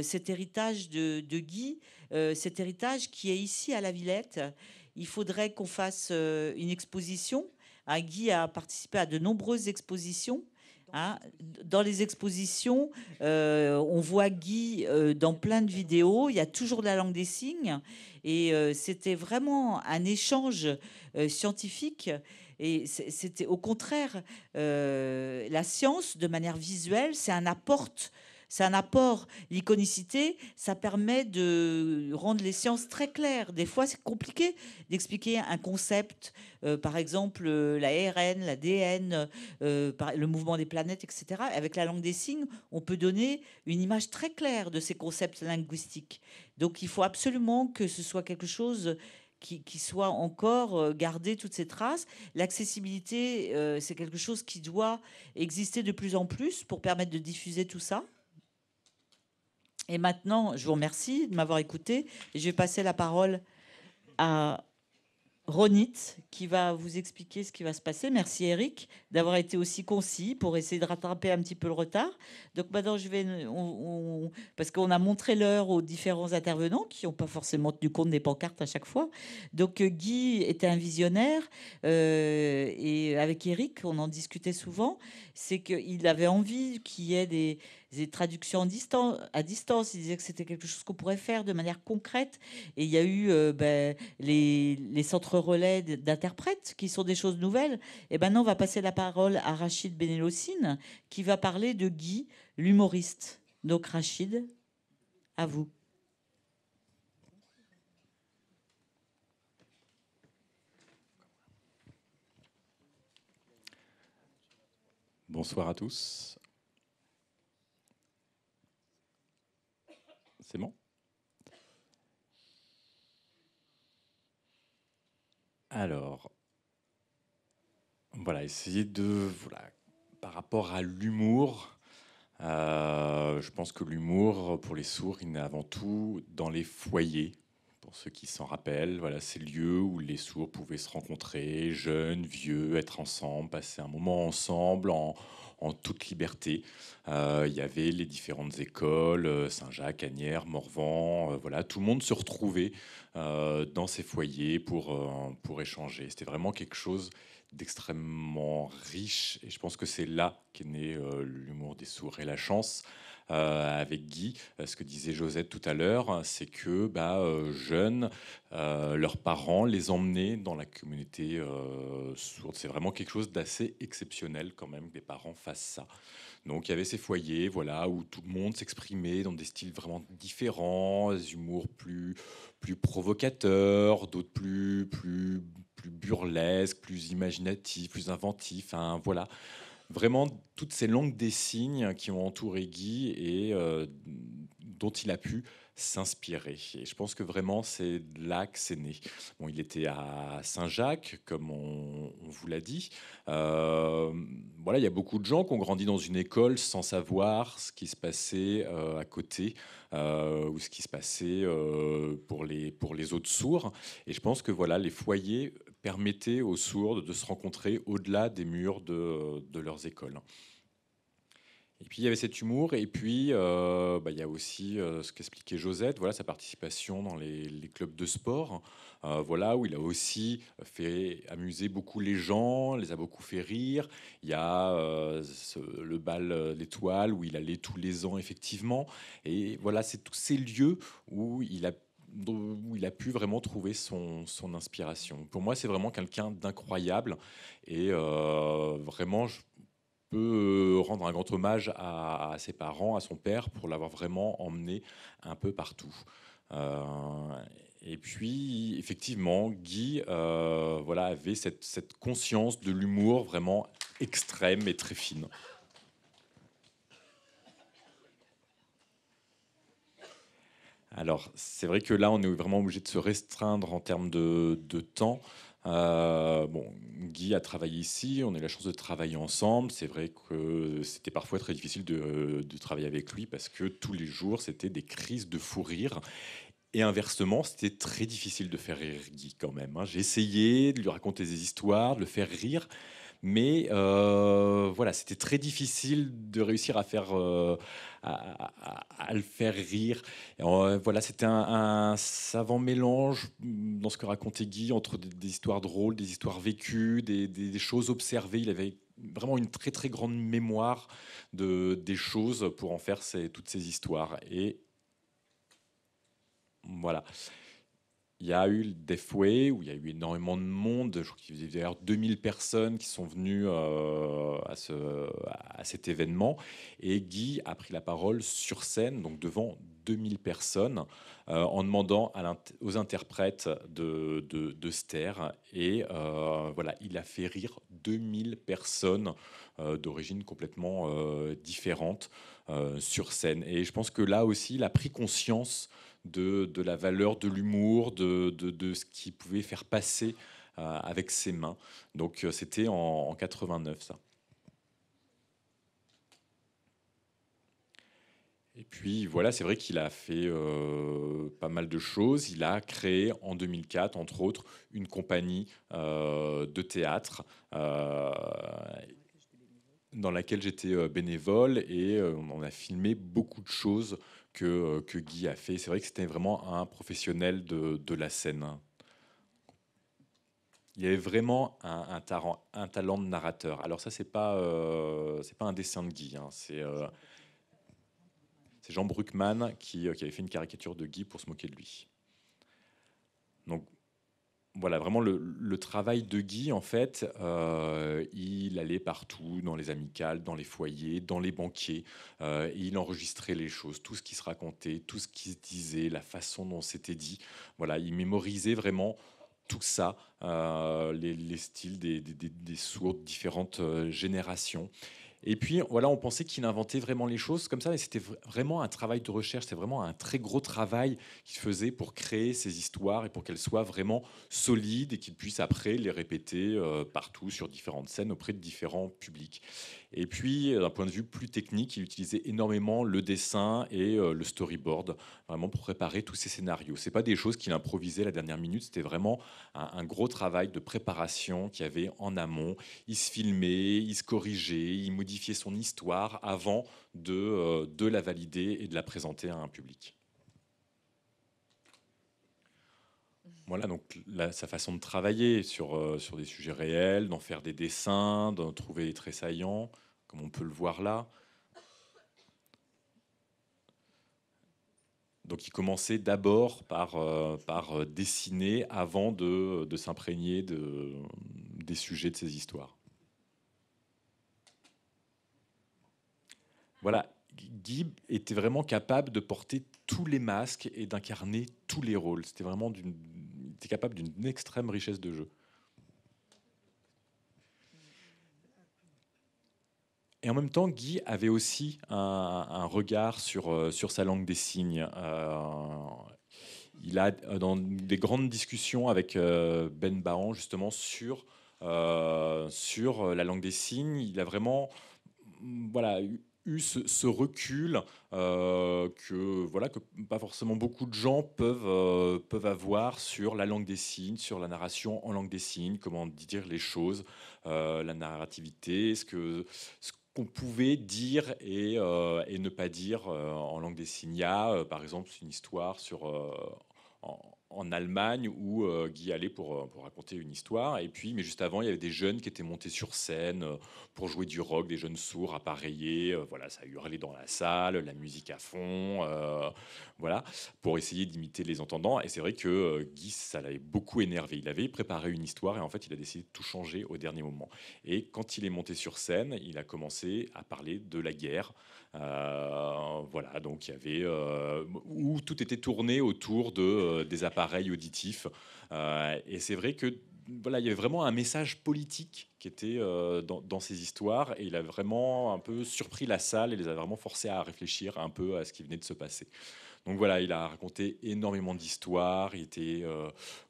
cet héritage de Guy, cet héritage qui est ici à la Villette. Il faudrait qu'on fasse une exposition. Guy a participé à de nombreuses expositions. Dans les expositions, on voit Guy dans plein de vidéos. Il y a toujours de la langue des signes. Et c'était vraiment un échange scientifique. Et c'était au contraire, la science, de manière visuelle, c'est un apport. C'est un apport. L'iconicité, ça permet de rendre les sciences très claires. Des fois, c'est compliqué d'expliquer un concept, par exemple l'ARN, l'ADN, le mouvement des planètes, etc. Avec la langue des signes, on peut donner une image très claire de ces concepts linguistiques. Donc, il faut absolument que ce soit quelque chose qui soit encore gardé toutes ces traces. L'accessibilité, c'est quelque chose qui doit exister de plus en plus pour permettre de diffuser tout ça. Et maintenant, je vous remercie de m'avoir écouté. Et je vais passer la parole à Ronit, qui va vous expliquer ce qui va se passer. Merci Eric d'avoir été aussi concis pour essayer de rattraper un petit peu le retard. Donc maintenant, parce qu'on a montré l'heure aux différents intervenants qui n'ont pas forcément tenu compte des pancartes à chaque fois. Donc Guy était un visionnaire et avec Eric, on en discutait souvent. C'est qu'il avait envie qu'il y ait des traductions à distance. Il disait que c'était quelque chose qu'on pourrait faire de manière concrète. Et il y a eu les centres relais d'interprètes qui sont des choses nouvelles. Et maintenant, on va passer la parole à Rachid Benellossine qui va parler de Guy, l'humoriste. Donc Rachid, à vous.
Bonsoir à tous. C'est bon ? Alors, voilà, essayer de... Voilà, par rapport à l'humour, je pense que l'humour, pour les sourds, il est avant tout dans les foyers. Pour ceux qui s'en rappellent, voilà, ces lieux où les sourds pouvaient se rencontrer, jeunes, vieux, être ensemble, passer un moment ensemble en toute liberté. Il y avait les différentes écoles, Saint-Jacques, Asnières, Morvan, voilà, tout le monde se retrouvait dans ces foyers pour échanger. C'était vraiment quelque chose d'extrêmement riche et je pense que c'est là qu'est né l'humour des sourds. Et la chance avec Guy, ce que disait Josette tout à l'heure, c'est que jeunes, leurs parents les emmenaient dans la communauté sourde. C'est vraiment quelque chose d'assez exceptionnel quand même que des parents fassent ça. Donc il y avait ces foyers, voilà, où tout le monde s'exprimait dans des styles vraiment différents, des humours plus provocateurs, d'autres plus burlesques, plus imaginatifs, plus inventifs. Hein, voilà, vraiment toutes ces langues des signes qui ont entouré Guy et dont il a pu s'inspirer. Et je pense que vraiment c'est là que c'est né. Bon, il était à Saint-Jacques, comme on vous l'a dit. Voilà, il y a beaucoup de gens qui ont grandi dans une école sans savoir ce qui se passait à côté ou ce qui se passait pour les autres sourds. Et je pense que voilà, les foyers permettaient aux sourds de se rencontrer au-delà des murs de leurs écoles. Et puis il y avait cet humour, et puis il y a aussi ce qu'expliquait Josette, voilà, sa participation dans les clubs de sport, voilà, où il a aussi fait amuser beaucoup les gens, les a beaucoup fait rire. Il y a le bal l'étoile, où il allait tous les ans, effectivement. Et voilà, c'est tous ces lieux où il a pu vraiment trouver son inspiration. Pour moi, c'est vraiment quelqu'un d'incroyable, et vraiment, peut rendre un grand hommage à ses parents, à son père, pour l'avoir vraiment emmené un peu partout. Euh, et puis, effectivement, Guy voilà, avait cette conscience de l'humour vraiment extrême et très fine. Alors, c'est vrai que là, on est vraiment obligé de se restreindre en termes de temps. Bon, Guy a travaillé ici, on a eu la chance de travailler ensemble. C'est vrai que c'était parfois très difficile de travailler avec lui, parce que tous les jours, c'était des crises de fou rire. Et inversement, c'était très difficile de faire rire Guy quand même, hein. J'ai essayé de lui raconter des histoires, de le faire rire, mais voilà, c'était très difficile de réussir à le faire rire. Et, voilà, c'était un savant mélange dans ce que racontait Guy, entre des histoires drôles, des histoires vécues, des choses observées. Il avait vraiment une très très grande mémoire des choses pour en faire toutes ces histoires. Et voilà. Il y a eu le Deathway, où il y a eu énormément de monde. Je crois qu'il y avait d'ailleurs 2000 personnes qui sont venues à cet événement. Et Guy a pris la parole sur scène, donc devant 2000 personnes, en demandant aux interprètes de se taire. Et voilà, il a fait rire 2000 personnes d'origine complètement différentes sur scène. Et je pense que là aussi, il a pris conscience de la valeur de l'humour, de ce qu'il pouvait faire passer avec ses mains. Donc c'était en 89, ça. Et puis voilà, c'est vrai qu'il a fait pas mal de choses. Il a créé en 2004, entre autres, une compagnie de théâtre dans laquelle j'étais bénévole, et on a filmé beaucoup de choses que Guy a fait. C'est vrai que c'était vraiment un professionnel de la scène. Il y avait vraiment un talent de narrateur. Alors ça, c'est pas un dessin de Guy, hein. C'est Jean Bruckmann qui avait fait une caricature de Guy pour se moquer de lui. Donc voilà, vraiment le travail de Guy, en fait, il allait partout, dans les amicales, dans les foyers, dans les banquiers, et il enregistrait les choses, tout ce qui se racontait, tout ce qui se disait, la façon dont c'était dit. Voilà, il mémorisait vraiment tout ça, les styles des sourds, différentes générations. Et puis voilà, on pensait qu'il inventait vraiment les choses comme ça, mais c'était vraiment un travail de recherche, c'est vraiment un très gros travail qu'il faisait pour créer ces histoires, et pour qu'elles soient vraiment solides, et qu'il puisse après les répéter partout, sur différentes scènes, auprès de différents publics. Et puis, d'un point de vue plus technique, il utilisait énormément le dessin et le storyboard, vraiment pour préparer tous ces scénarios. C'est pas des choses qu'il improvisait à la dernière minute, c'était vraiment un gros travail de préparation qu'il y avait en amont. Il se filmait, il se corrigeait, il modifiait son histoire avant de la valider et de la présenter à un public. Voilà, donc sa façon de travailler sur des sujets réels, d'en faire des dessins, d'en trouver des traits saillants, comme on peut le voir là. Donc il commençait d'abord par dessiner avant de s'imprégner des sujets de ses histoires. Voilà, Guy était vraiment capable de porter tous les masques et d'incarner tous les rôles. Il était capable d'une extrême richesse de jeu. Et en même temps, Guy avait aussi un regard sur sa langue des signes. Il a, dans des grandes discussions avec Ben Bahan, justement, sur la langue des signes, il a vraiment voilà, eu ce recul que pas forcément beaucoup de gens peuvent avoir sur la langue des signes, sur la narration en langue des signes, comment dire les choses, la narrativité, qu'on pouvait dire et ne pas dire en langue des signes. Il y a, par exemple, une histoire en Allemagne où Guy allait pour raconter une histoire. Et puis, mais juste avant, il y avait des jeunes qui étaient montés sur scène pour jouer du rock, des jeunes sourds appareillés. Voilà, ça hurlait dans la salle, la musique à fond, voilà, pour essayer d'imiter les entendants. Et c'est vrai que Guy, ça l'avait beaucoup énervé. Il avait préparé une histoire et en fait, il a décidé de tout changer au dernier moment. Et quand il est monté sur scène, il a commencé à parler de la guerre. Voilà, donc il y avait où tout était tourné autour des appareils auditifs. Et c'est vrai que voilà, il y avait vraiment un message politique qui était dans ces histoires, et il a vraiment un peu surpris la salle et les a vraiment forcés à réfléchir un peu à ce qui venait de se passer. Donc voilà, il a raconté énormément d'histoires.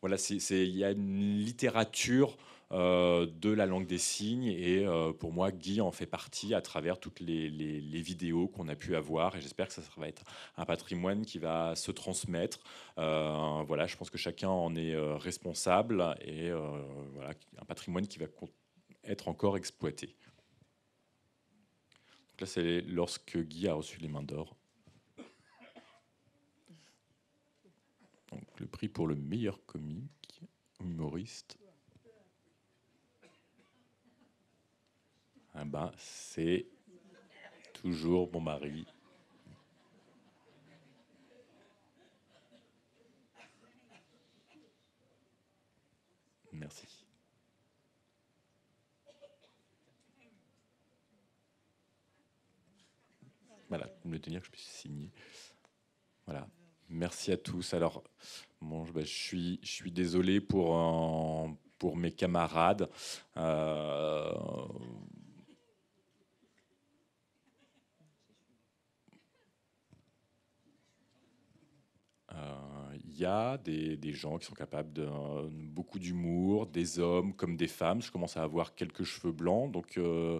Voilà, il y a une littérature de la langue des signes, et pour moi, Guy en fait partie à travers toutes les vidéos qu'on a pu avoir, et j'espère que ça va être un patrimoine qui va se transmettre. Voilà, je pense que chacun en est responsable, et voilà, un patrimoine qui va être encore exploité. Donc là, c'est lorsque Guy a reçu les Mains d'Or. Donc, le prix pour le meilleur comique, humoriste. Ah ben, c'est toujours mon mari. Merci. Voilà, vous me le tenir que je puisse signer. Voilà. Merci à tous. Alors, bon, je suis désolé pour mes camarades. Il y a des gens qui sont capables de beaucoup d'humour, des hommes comme des femmes. Je commence à avoir quelques cheveux blancs, donc il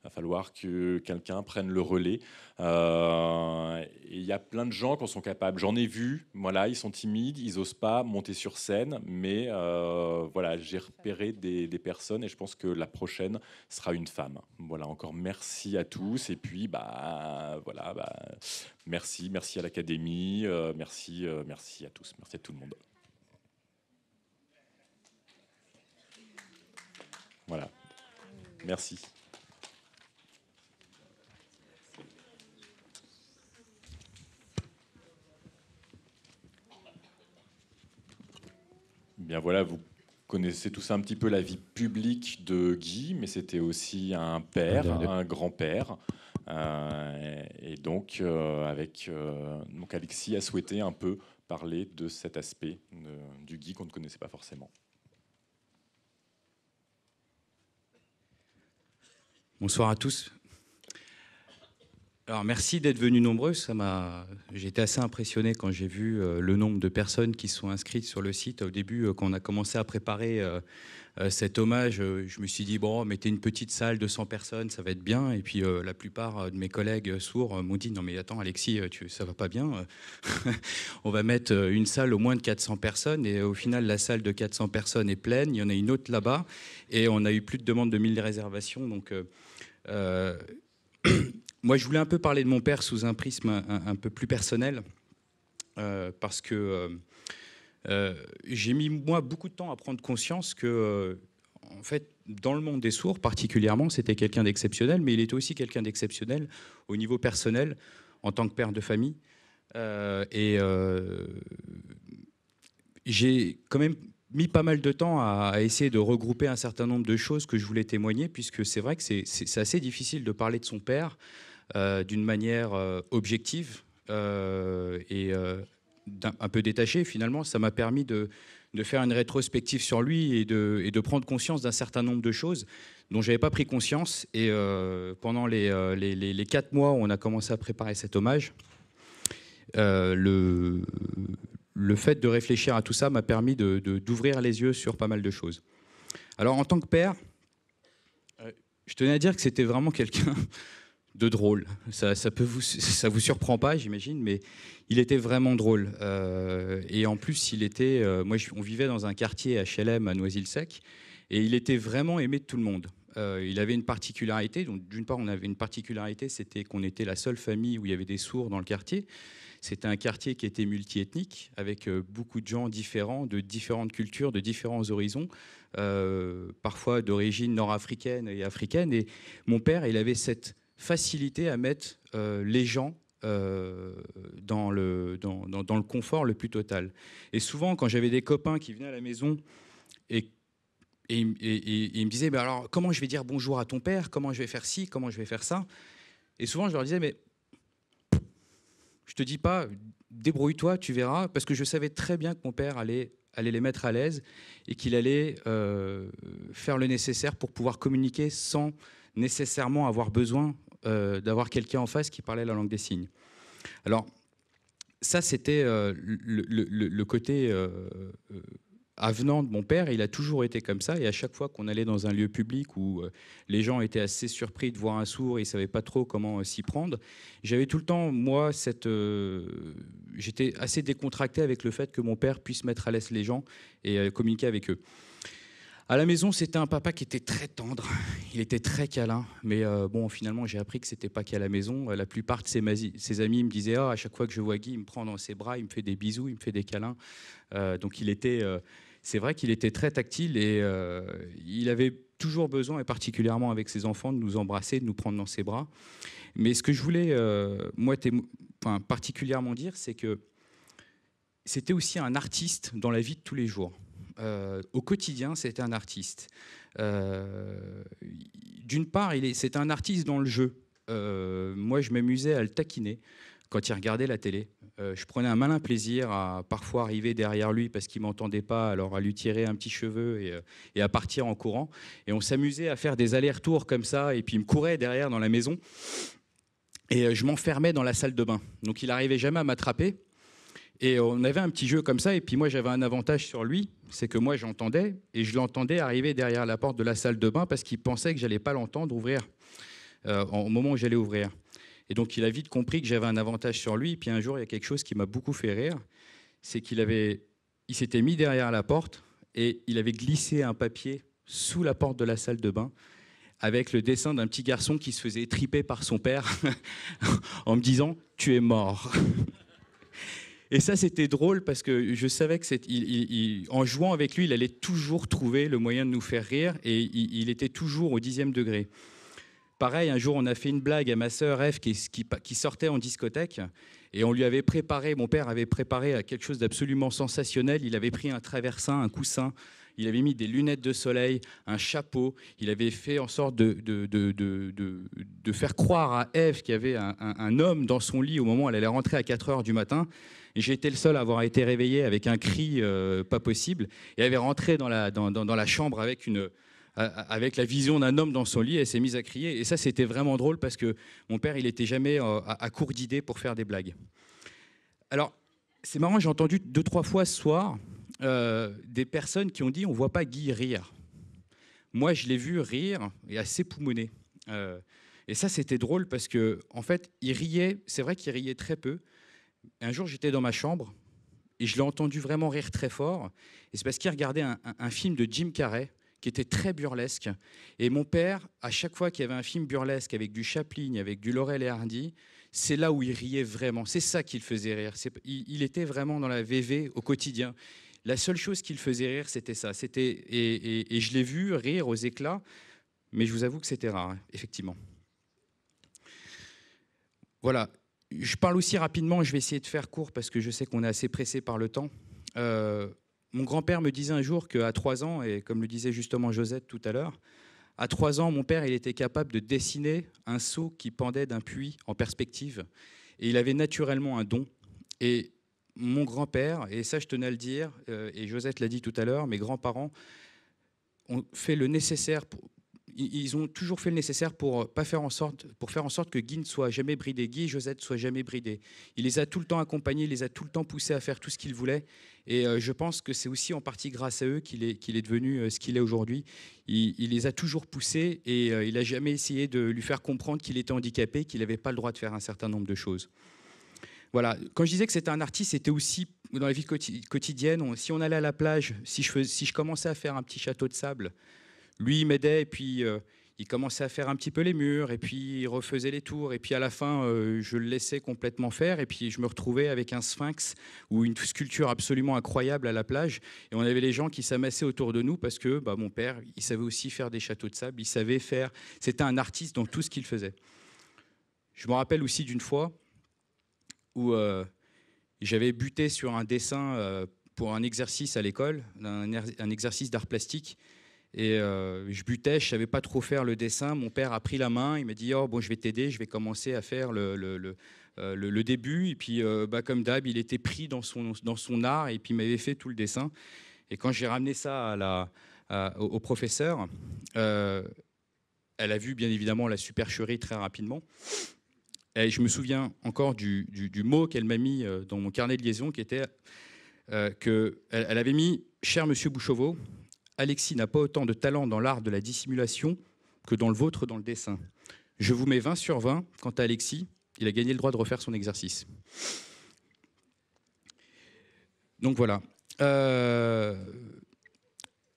va falloir que quelqu'un prenne le relais. Et il y a plein de gens qui sont capables. J'en ai vu, voilà, ils sont timides, ils n'osent pas monter sur scène, mais voilà, j'ai repéré des personnes, et je pense que la prochaine sera une femme. Voilà, encore merci à tous, et puis voilà, merci à l'Académie, merci à tous, merci à tout le monde. Voilà, merci. Bien voilà, vous connaissez tous un petit peu la vie publique de Guy, mais c'était aussi un père, un grand-père. Et donc, donc Alexis a souhaité un peu parler de cet aspect du Guy qu'on ne connaissait pas forcément.
Bonsoir à tous. Alors merci d'être venus nombreux. J'ai été assez impressionné quand j'ai vu le nombre de personnes qui sont inscrites sur le site. Au début, quand on a commencé à préparer cet hommage, je me suis dit, bon, mettez une petite salle de 100 personnes, ça va être bien. Et puis la plupart de mes collègues sourds m'ont dit, non mais attends Alexis, ça va pas bien. On va mettre une salle au moins de 400 personnes. Et au final, la salle de 400 personnes est pleine. Il y en a une autre là-bas. Et on a eu plus de demandes de 1000 réservations. Donc... moi, je voulais un peu parler de mon père sous un prisme un peu plus personnel, parce que j'ai mis, moi, beaucoup de temps à prendre conscience que, en fait, dans le monde des sourds, particulièrement, c'était quelqu'un d'exceptionnel, mais il était aussi quelqu'un d'exceptionnel au niveau personnel, en tant que père de famille. J'ai quand même mis pas mal de temps à essayer de regrouper un certain nombre de choses que je voulais témoigner, puisque c'est vrai que c'est assez difficile de parler de son père d'une manière objective et un peu détachée. Finalement, ça m'a permis de faire une rétrospective sur lui et de prendre conscience d'un certain nombre de choses dont je n'avais pas pris conscience. Et pendant les 4 mois où on a commencé à préparer cet hommage, le fait de réfléchir à tout ça m'a permis d'ouvrir les yeux sur pas mal de choses. Alors, en tant que père, je tenais à dire que c'était vraiment quelqu'un de drôle. Ça vous surprend pas, j'imagine, mais il était vraiment drôle. Et en plus, on vivait dans un quartier HLM à Noisy-le-Sec, et il était vraiment aimé de tout le monde. il avait une particularité. Donc, d'une part, on avait une particularité, c'était qu'on était la seule famille où il y avait des sourds dans le quartier. C'était un quartier qui était multiethnique, avec beaucoup de gens différents, de différentes cultures, de différents horizons, parfois d'origine nord-africaine et africaine. Et mon père, il avait cette facilité à mettre les gens dans le confort le plus total. Et souvent, quand j'avais des copains qui venaient à la maison et ils me disaient, mais alors, comment je vais dire bonjour à ton père? Comment je vais faire ci? Comment je vais faire ça? Et souvent, je leur disais, mais je te dis pas, débrouille-toi, tu verras, parce que je savais très bien que mon père allait les mettre à l'aise et qu'il allait faire le nécessaire pour pouvoir communiquer sans nécessairement avoir besoin d'avoir quelqu'un en face qui parlait la langue des signes. Alors, ça, c'était le côté avenant de mon père. Il a toujours été comme ça, et à chaque fois qu'on allait dans un lieu public où les gens étaient assez surpris de voir un sourd et ils ne savaient pas trop comment s'y prendre, j'avais tout le temps, moi, j'étais assez décontracté avec le fait que mon père puisse mettre à l'aise les gens et communiquer avec eux. À la maison, c'était un papa qui était très tendre, il était très câlin, mais bon, finalement, j'ai appris que c'était pas qu'à la maison. La plupart de ses amis me disaient, à chaque fois que je vois Guy, il me prend dans ses bras, il me fait des bisous, il me fait des câlins. Donc c'est vrai qu'il était très tactile et il avait toujours besoin, et particulièrement avec ses enfants, de nous embrasser, de nous prendre dans ses bras. Mais ce que je voulais, particulièrement dire, c'est que c'était aussi un artiste dans la vie de tous les jours. Au quotidien, c'était un artiste. D'une part, c'était un artiste dans le jeu. Moi, je m'amusais à le taquiner quand il regardait la télé. Je prenais un malin plaisir à parfois arriver derrière lui parce qu'il ne m'entendait pas, alors à lui tirer un petit cheveu et à partir en courant. Et on s'amusait à faire des allers-retours comme ça, et puis il me courait derrière dans la maison. Et je m'enfermais dans la salle de bain. Donc il n'arrivait jamais à m'attraper. Et on avait un petit jeu comme ça, et puis moi j'avais un avantage sur lui, c'est que moi j'entendais, et je l'entendais arriver derrière la porte de la salle de bain parce qu'il pensait que j'allais pas l'entendre ouvrir au moment où j'allais ouvrir. Et donc il a vite compris que j'avais un avantage sur lui. Et puis un jour, il y a quelque chose qui m'a beaucoup fait rire, c'est qu'il s'était mis derrière la porte et il avait glissé un papier sous la porte de la salle de bain avec le dessin d'un petit garçon qui se faisait triper par son père en me disant « Tu es mort ». Et ça, c'était drôle parce que je savais que en jouant avec lui, il allait toujours trouver le moyen de nous faire rire, et il était toujours au 10e degré. Pareil, un jour, on a fait une blague à ma sœur Ève qui sortait en discothèque, et on lui avait préparé, mon père avait préparé quelque chose d'absolument sensationnel. Il avait pris un traversin, un coussin, il avait mis des lunettes de soleil, un chapeau. Il avait fait en sorte de faire croire à Ève qu'il y avait un homme dans son lit au moment où elle allait rentrer à 4 heures du matin. Et j'ai été le seul à avoir été réveillé avec un cri pas possible. Et elle avait rentré dans la chambre avec la vision d'un homme dans son lit. Elle s'est mise à crier. Et ça, c'était vraiment drôle parce que mon père, il n'était jamais à court d'idées pour faire des blagues. Alors, c'est marrant, j'ai entendu 2-3 fois ce soir des personnes qui ont dit « on ne voit pas Guy rire ». Moi, je l'ai vu rire et assez poumonner. Et ça, c'était drôle parce qu'en fait, il riait. C'est vrai qu'il riait très peu. Un jour, j'étais dans ma chambre et je l'ai entendu vraiment rire très fort. Et c'est parce qu'il regardait un film de Jim Carrey qui était très burlesque. Et mon père, à chaque fois qu'il y avait un film burlesque avec du Chaplin, avec du Laurel et Hardy, c'est là où il riait vraiment. C'est ça qui le faisait rire. Il était vraiment dans la VV au quotidien. La seule chose qui le faisait rire, c'était ça. Et je l'ai vu rire aux éclats, mais je vous avoue que c'était rare, effectivement. Voilà. Je parle aussi rapidement, je vais essayer de faire court parce que je sais qu'on est assez pressé par le temps. Mon grand-père me disait un jour qu'à 3 ans, et comme le disait justement Josette tout à l'heure, à 3 ans, mon père il était capable de dessiner un seau qui pendait d'un puits en perspective. Et il avait naturellement un don. Et mon grand-père, et ça je tenais à le dire, et Josette l'a dit tout à l'heure, mes grands-parents ont fait le nécessaire ils ont toujours fait le nécessaire pour faire en sorte que Guy ne soit jamais bridé, Guy et Josette ne soient jamais bridés. Il les a tout le temps accompagnés, il les a tout le temps poussés à faire tout ce qu'ils voulaient. Et je pense que c'est aussi en partie grâce à eux qu'il est devenu ce qu'il est aujourd'hui. Il les a toujours poussés et il n'a jamais essayé de lui faire comprendre qu'il était handicapé, qu'il n'avait pas le droit de faire un certain nombre de choses. Voilà. Quand je disais que c'était un artiste, c'était aussi dans la vie quotidienne. Si on allait à la plage, si je commençais à faire un petit château de sable, lui, il m'aidait et puis Il commençait à faire un petit peu les murs, et puis il refaisait les tours, et puis à la fin, je le laissais complètement faire, et puis je me retrouvais avec un sphinx ou une sculpture absolument incroyable à la plage, et on avait les gens qui s'amassaient autour de nous parce que mon père, il savait aussi faire des châteaux de sable, il savait faire, c'était un artiste dans tout ce qu'il faisait. Je me rappelle aussi d'une fois où j'avais buté sur un dessin pour un exercice à l'école, un exercice d'art plastique. Et je butais, je ne savais pas trop faire le dessin. Mon père a pris la main, il m'a dit « Oh, bon, je vais t'aider, je vais commencer à faire le début. » Et puis, comme d'hab, il était pris dans son art et puis il m'avait fait tout le dessin. Et quand j'ai ramené ça au professeur, elle a vu bien évidemment la supercherie très rapidement. Et je me souviens encore du mot qu'elle m'a mis dans mon carnet de liaison, qui était qu'elle avait mis « Cher Monsieur Bouchauveau, Alexis n'a pas autant de talent dans l'art de la dissimulation que dans le vôtre dans le dessin. Je vous mets 20 sur 20. Quant à Alexis, il a gagné le droit de refaire son exercice. » Donc voilà.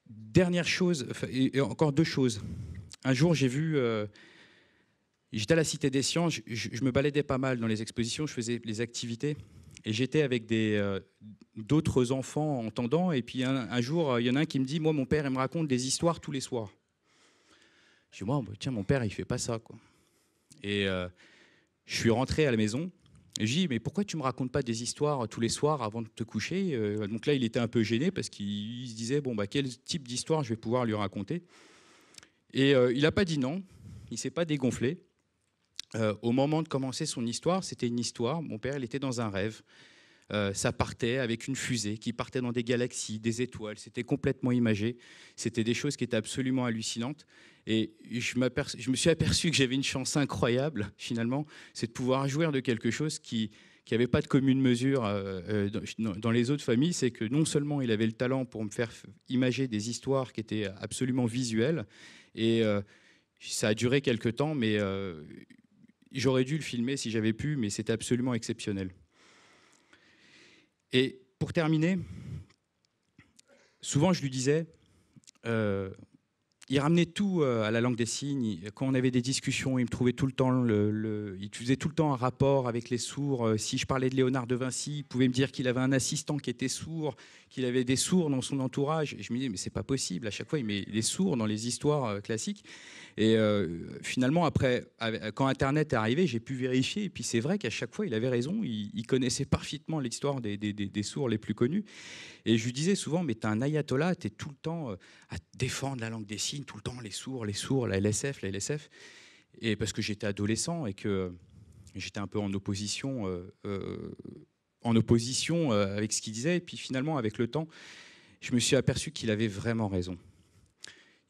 Dernière chose, et encore deux choses. Un jour, j'ai vu... j'étais à la Cité des Sciences, je me baladais pas mal dans les expositions, je faisais les activités. Et j'étais avec d'autres enfants entendants. Et puis un jour, il y en a un qui me dit « Moi, mon père, il me raconte des histoires tous les soirs. » Je dis « Moi, tiens, mon père, il ne fait pas ça, quoi. » Et je suis rentré à la maison. Et je dis « Mais pourquoi tu ne me racontes pas des histoires tous les soirs avant de te coucher ?» Donc là, il était un peu gêné parce qu'il se disait « Bon, quel type d'histoire je vais pouvoir lui raconter ?» Et il n'a pas dit non. Il ne s'est pas dégonflé. Au moment de commencer son histoire, c'était une histoire. Mon père, il était dans un rêve. Ça partait avec une fusée qui partait dans des galaxies, des étoiles. C'était complètement imagé. C'était des choses qui étaient absolument hallucinantes. Et je me suis aperçu que j'avais une chance incroyable, finalement, c'est de pouvoir jouir de quelque chose qui n'avait pas de commune mesure dans les autres familles. C'est que non seulement il avait le talent pour me faire imager des histoires qui étaient absolument visuelles, et ça a duré quelques temps, mais j'aurais dû le filmer si j'avais pu, mais c'était absolument exceptionnel. Et pour terminer, souvent je lui disais, il ramenait tout à la langue des signes. Quand on avait des discussions, il me trouvait tout le temps, il faisait tout le temps un rapport avec les sourds. Si je parlais de Léonard de Vinci, il pouvait me dire qu'il avait un assistant qui était sourd, qu'il avait des sourds dans son entourage. Et je me disais, mais c'est pas possible. À chaque fois, il met les sourds dans les histoires classiques. Et finalement, après, quand Internet est arrivé, j'ai pu vérifier. Et puis c'est vrai qu'à chaque fois, il avait raison. Il connaissait parfaitement l'histoire des sourds les plus connus. Et je lui disais souvent, mais t'es un ayatollah, t'es tout le temps à défendre la langue des signes, tout le temps les sourds, la LSF. Et parce que j'étais adolescent et que j'étais un peu en opposition avec ce qu'il disait. Et puis finalement, avec le temps, je me suis aperçu qu'il avait vraiment raison.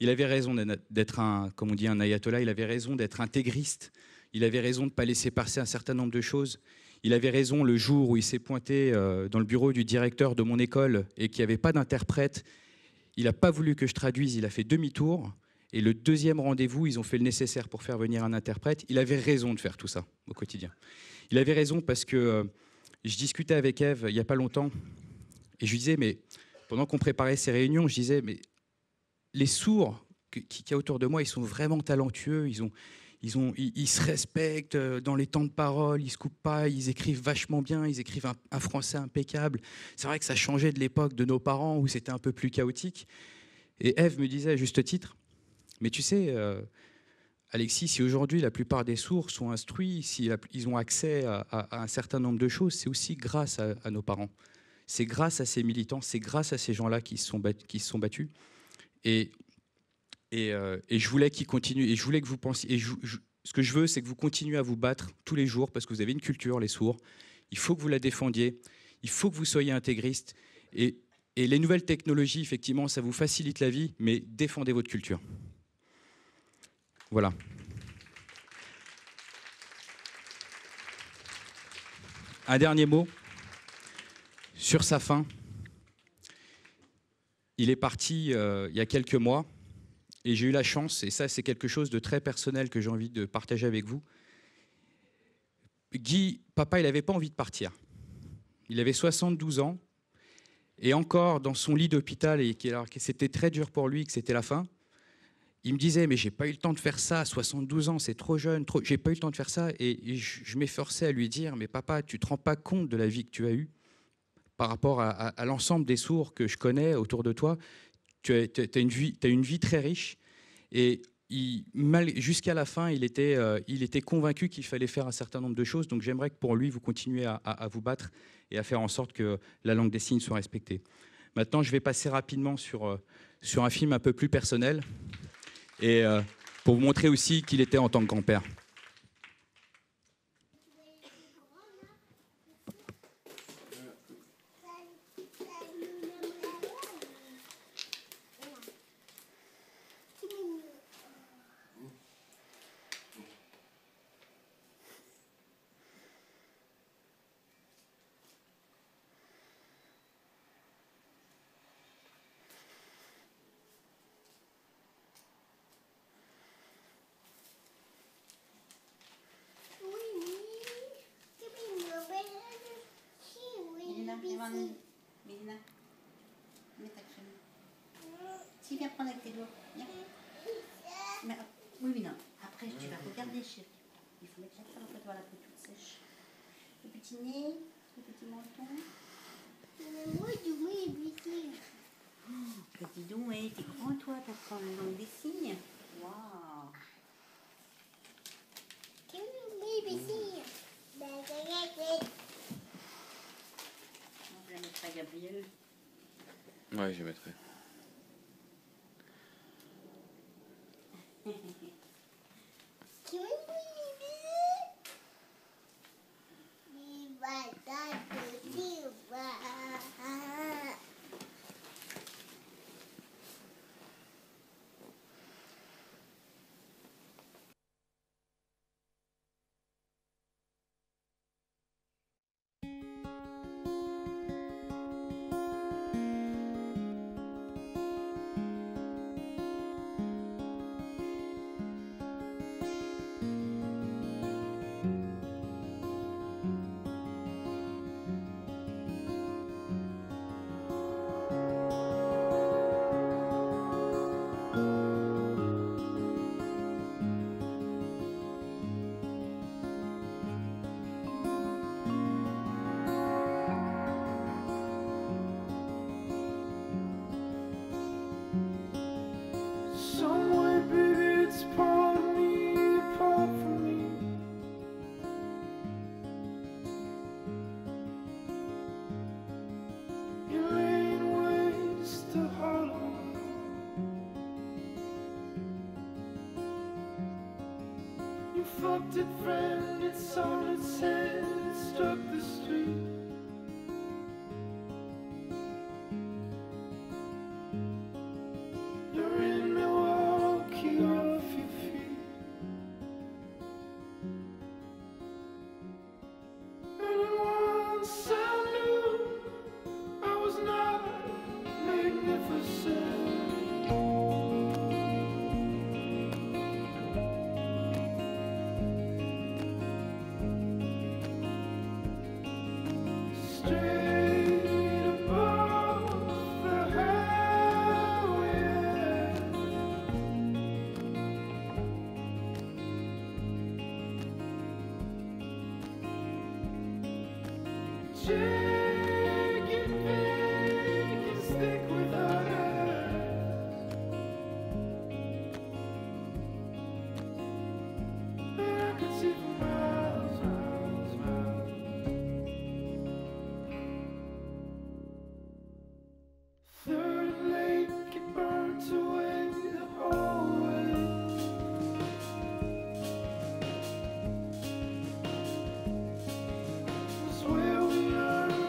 Il avait raison d'être comme on dit, un ayatollah. Il avait raison d'être intégriste. Il avait raison de ne pas laisser passer un certain nombre de choses. Il avait raison le jour où il s'est pointé dans le bureau du directeur de mon école et qu'il n'y avait pas d'interprète. Il n'a pas voulu que je traduise, il a fait demi-tour. Et le deuxième rendez-vous, ils ont fait le nécessaire pour faire venir un interprète. Il avait raison de faire tout ça au quotidien. Il avait raison parce que je discutais avec Ève il n'y a pas longtemps et je lui disais, mais pendant qu'on préparait ces réunions, je disais, mais les sourds qu'il y a autour de moi, ils sont vraiment talentueux, ils se respectent dans les temps de parole, ils ne se coupent pas, ils écrivent vachement bien, ils écrivent un français impeccable. C'est vrai que ça changeait de l'époque de nos parents où c'était un peu plus chaotique. Et Ève me disait à juste titre, mais tu sais, Alexis, si aujourd'hui la plupart des sourds sont instruits, s'ils ont accès à un certain nombre de choses, c'est aussi grâce à nos parents. C'est grâce à ces militants, c'est grâce à ces gens-là qui se sont battus. Et je voulais qu'ils continuent, et je voulais que vous pensiez, ce que je veux, c'est que vous continuez à vous battre tous les jours, parce que vous avez une culture, les sourds, il faut que vous la défendiez, il faut que vous soyez intégriste, et les nouvelles technologies, effectivement, ça vous facilite la vie, mais défendez votre culture. Voilà. Un dernier mot sur sa fin. Il est parti il y a quelques mois et j'ai eu la chance, et ça c'est quelque chose de très personnel que j'ai envie de partager avec vous. Guy, papa, il n'avait pas envie de partir. Il avait 72 ans et encore dans son lit d'hôpital, et alors que c'était très dur pour lui, que c'était la fin, il me disait, mais j'ai pas eu le temps de faire ça, 72 ans, c'est trop jeune, j'ai pas eu le temps de faire ça. Et je m'efforçais à lui dire, mais papa, tu te rends pas compte de la vie que tu as eue par rapport à l'ensemble des sourds que je connais autour de toi. Tu as une vie très riche. Et jusqu'à la fin, il était convaincu qu'il fallait faire un certain nombre de choses. Donc j'aimerais que pour lui, vous continuiez à vous battre et à faire en sorte que la langue des signes soit respectée. Maintenant, je vais passer rapidement sur un film un peu plus personnel, et pour vous montrer aussi qui il était en tant que grand-père.
Mélina, mets ta crème. Si, viens prendre avec tes doigts. Viens. Mais, oui, non. Après, tu vas regarder, chérie. Il faut mettre la crème, après, tu vois la peau toute sèche. Le petit nez, le petit menton. Petit don, ouais, t'es grand, toi, t'apprends la langue des signes. Waouh. Je vais mettre à Gabriel.
Ouais, je mettrai.
Fucked it, friend, it's on its head, it struck the street. You're in Milwaukee off your feet. And once I knew I was not magnificent. Where we learn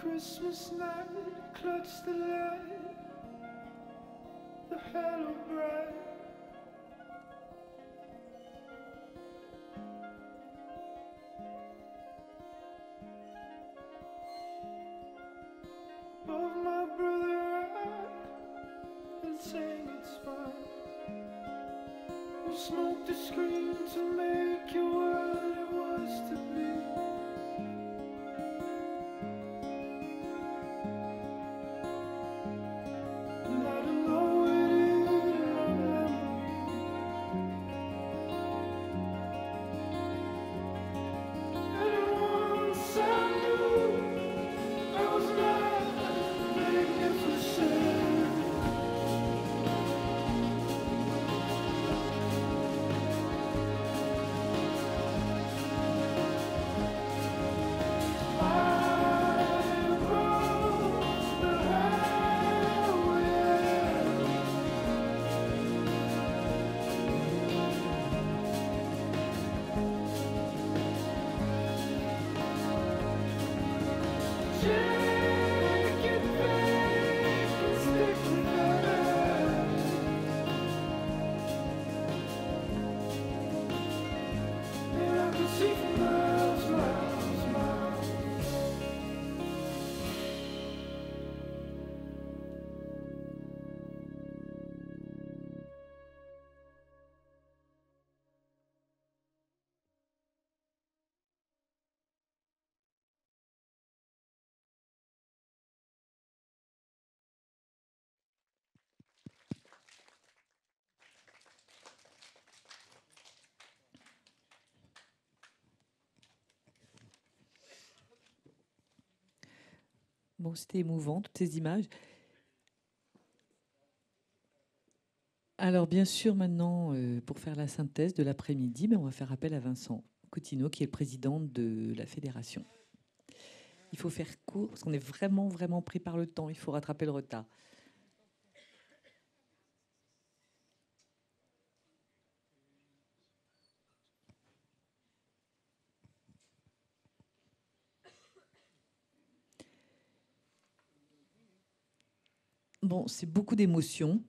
Christmas night, clutch the light, the halo bright. Above my brother and saying it's fine. You smoked a screen to make your world it was to be. And I don't know it is a memory. And once I knew I was not magnificent.
Bon, c'était émouvant, toutes ces images. Alors, bien sûr, maintenant, pour faire la synthèse de l'après-midi, on va faire appel à Vincent Coutinho, qui est le président de la fédération. Il faut faire court, parce qu'on est vraiment, vraiment pris par le temps. Il faut rattraper le retard. Bon, c'est beaucoup d'émotions.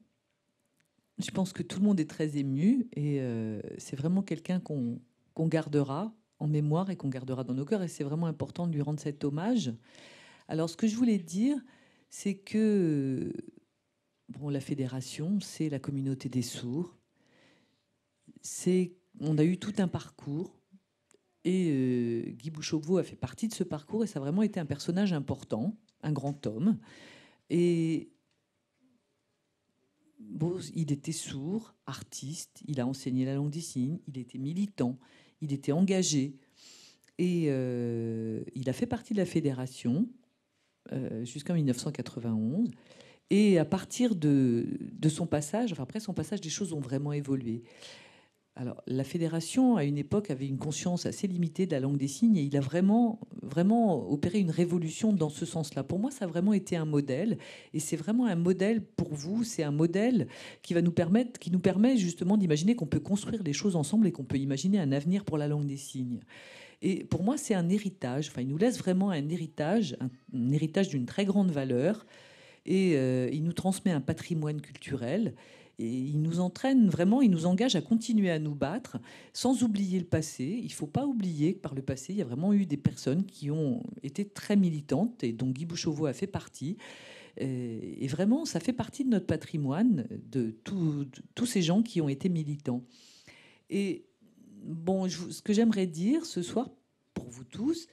Je pense que tout le monde est très ému et c'est vraiment quelqu'un qu'on gardera en mémoire et qu'on gardera dans nos cœurs. Et c'est vraiment important de lui rendre cet hommage. Alors, ce que je voulais dire, c'est que bon, la fédération, c'est la communauté des sourds. On a eu tout un parcours. Et Guy Bouchauveau a fait partie de ce parcours et ça a vraiment été un personnage important, un grand homme. Et bon, il était sourd, artiste, il a enseigné la langue des signes, il était militant, il était engagé. Et il a fait partie de la fédération jusqu'en 1991. Et à partir de son passage, enfin après son passage, des choses ont vraiment évolué. Alors, la fédération, à une époque, avait une conscience assez limitée de la langue des signes et il a vraiment, vraiment opéré une révolution dans ce sens-là. Pour moi, ça a vraiment été un modèle et c'est vraiment un modèle pour vous. C'est un modèle qui nous permet justement d'imaginer qu'on peut construire les choses ensemble et qu'on peut imaginer un avenir pour la langue des signes. Et pour moi, c'est un héritage. Enfin, il nous laisse vraiment un héritage d'une très grande valeur et il nous transmet un patrimoine culturel. Et il nous entraîne vraiment, il nous engage à continuer à nous battre sans oublier le passé. Il ne faut pas oublier que par le passé, il y a vraiment eu des personnes qui ont été très militantes et dont Guy Bouchauveau a fait partie. Et vraiment, ça fait partie de notre patrimoine, de tous ces gens qui ont été militants. Et bon, ce que j'aimerais dire ce soir pour vous tous,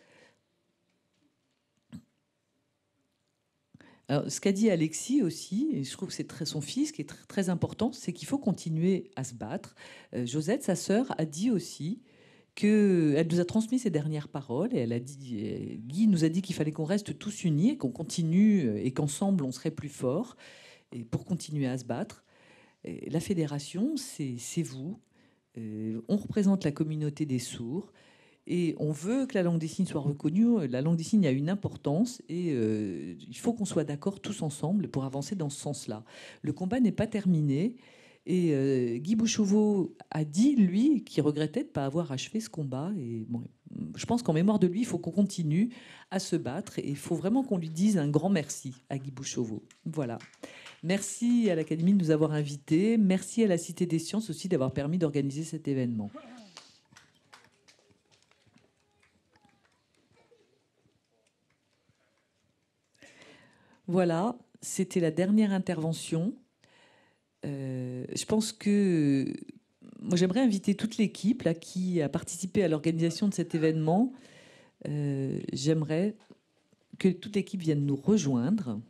alors, ce qu'a dit Alexis aussi, et je trouve que c'est son fils qui est très important, c'est qu'il faut continuer à se battre. Josette, sa sœur, a dit aussi qu'elle nous a transmis ses dernières paroles et elle a dit, Guy nous a dit qu'il fallait qu'on reste tous unis et qu'on continue et qu'ensemble on serait plus forts et pour continuer à se battre. Et la fédération, c'est vous. On représente la communauté des sourds. Et on veut que la langue des signes soit reconnue. La langue des signes a une importance et il faut qu'on soit d'accord tous ensemble pour avancer dans ce sens-là. Le combat n'est pas terminé. Et Guy Bouchauveau a dit, lui, qu'il regrettait de ne pas avoir achevé ce combat. Et bon, je pense qu'en mémoire de lui, il faut qu'on continue à se battre et il faut vraiment qu'on lui dise un grand merci à Guy Bouchauveau. Voilà. Merci à l'Académie de nous avoir invités. Merci à la Cité des Sciences aussi d'avoir permis d'organiser cet événement. Voilà, c'était la dernière intervention. Je pense que moi, j'aimerais inviter toute l'équipe là, qui a participé à l'organisation de cet événement. J'aimerais que toute l'équipe vienne nous rejoindre.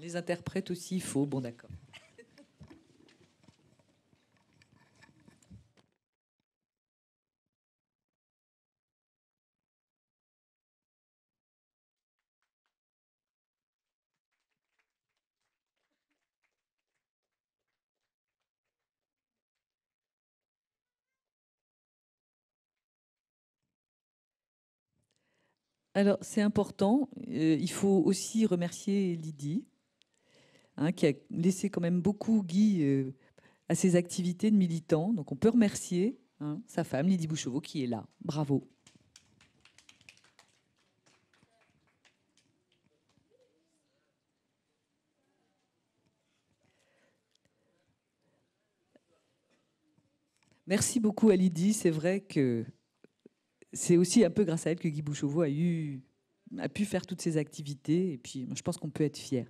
Les interprètes aussi, il faut. Bon, d'accord. Alors, c'est important. Il faut aussi remercier Lydie, hein, qui a laissé quand même beaucoup Guy à ses activités de militant. Donc, on peut remercier sa femme, Lydie Bouchauveau, qui est là. Bravo. Merci beaucoup à Lydie. C'est vrai que c'est aussi un peu grâce à elle que Guy Bouchauveau a pu faire toutes ces activités. Et puis, je pense qu'on peut être fiers.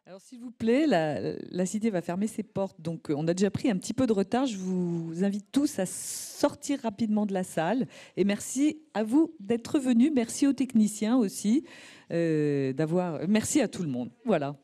Alors, s'il vous plaît, la cité va fermer ses portes. Donc, on a déjà pris un petit peu de retard. Je vous invite tous à sortir rapidement de la salle. Et merci à vous d'être venus. Merci aux techniciens aussi. Merci à tout le monde. Voilà.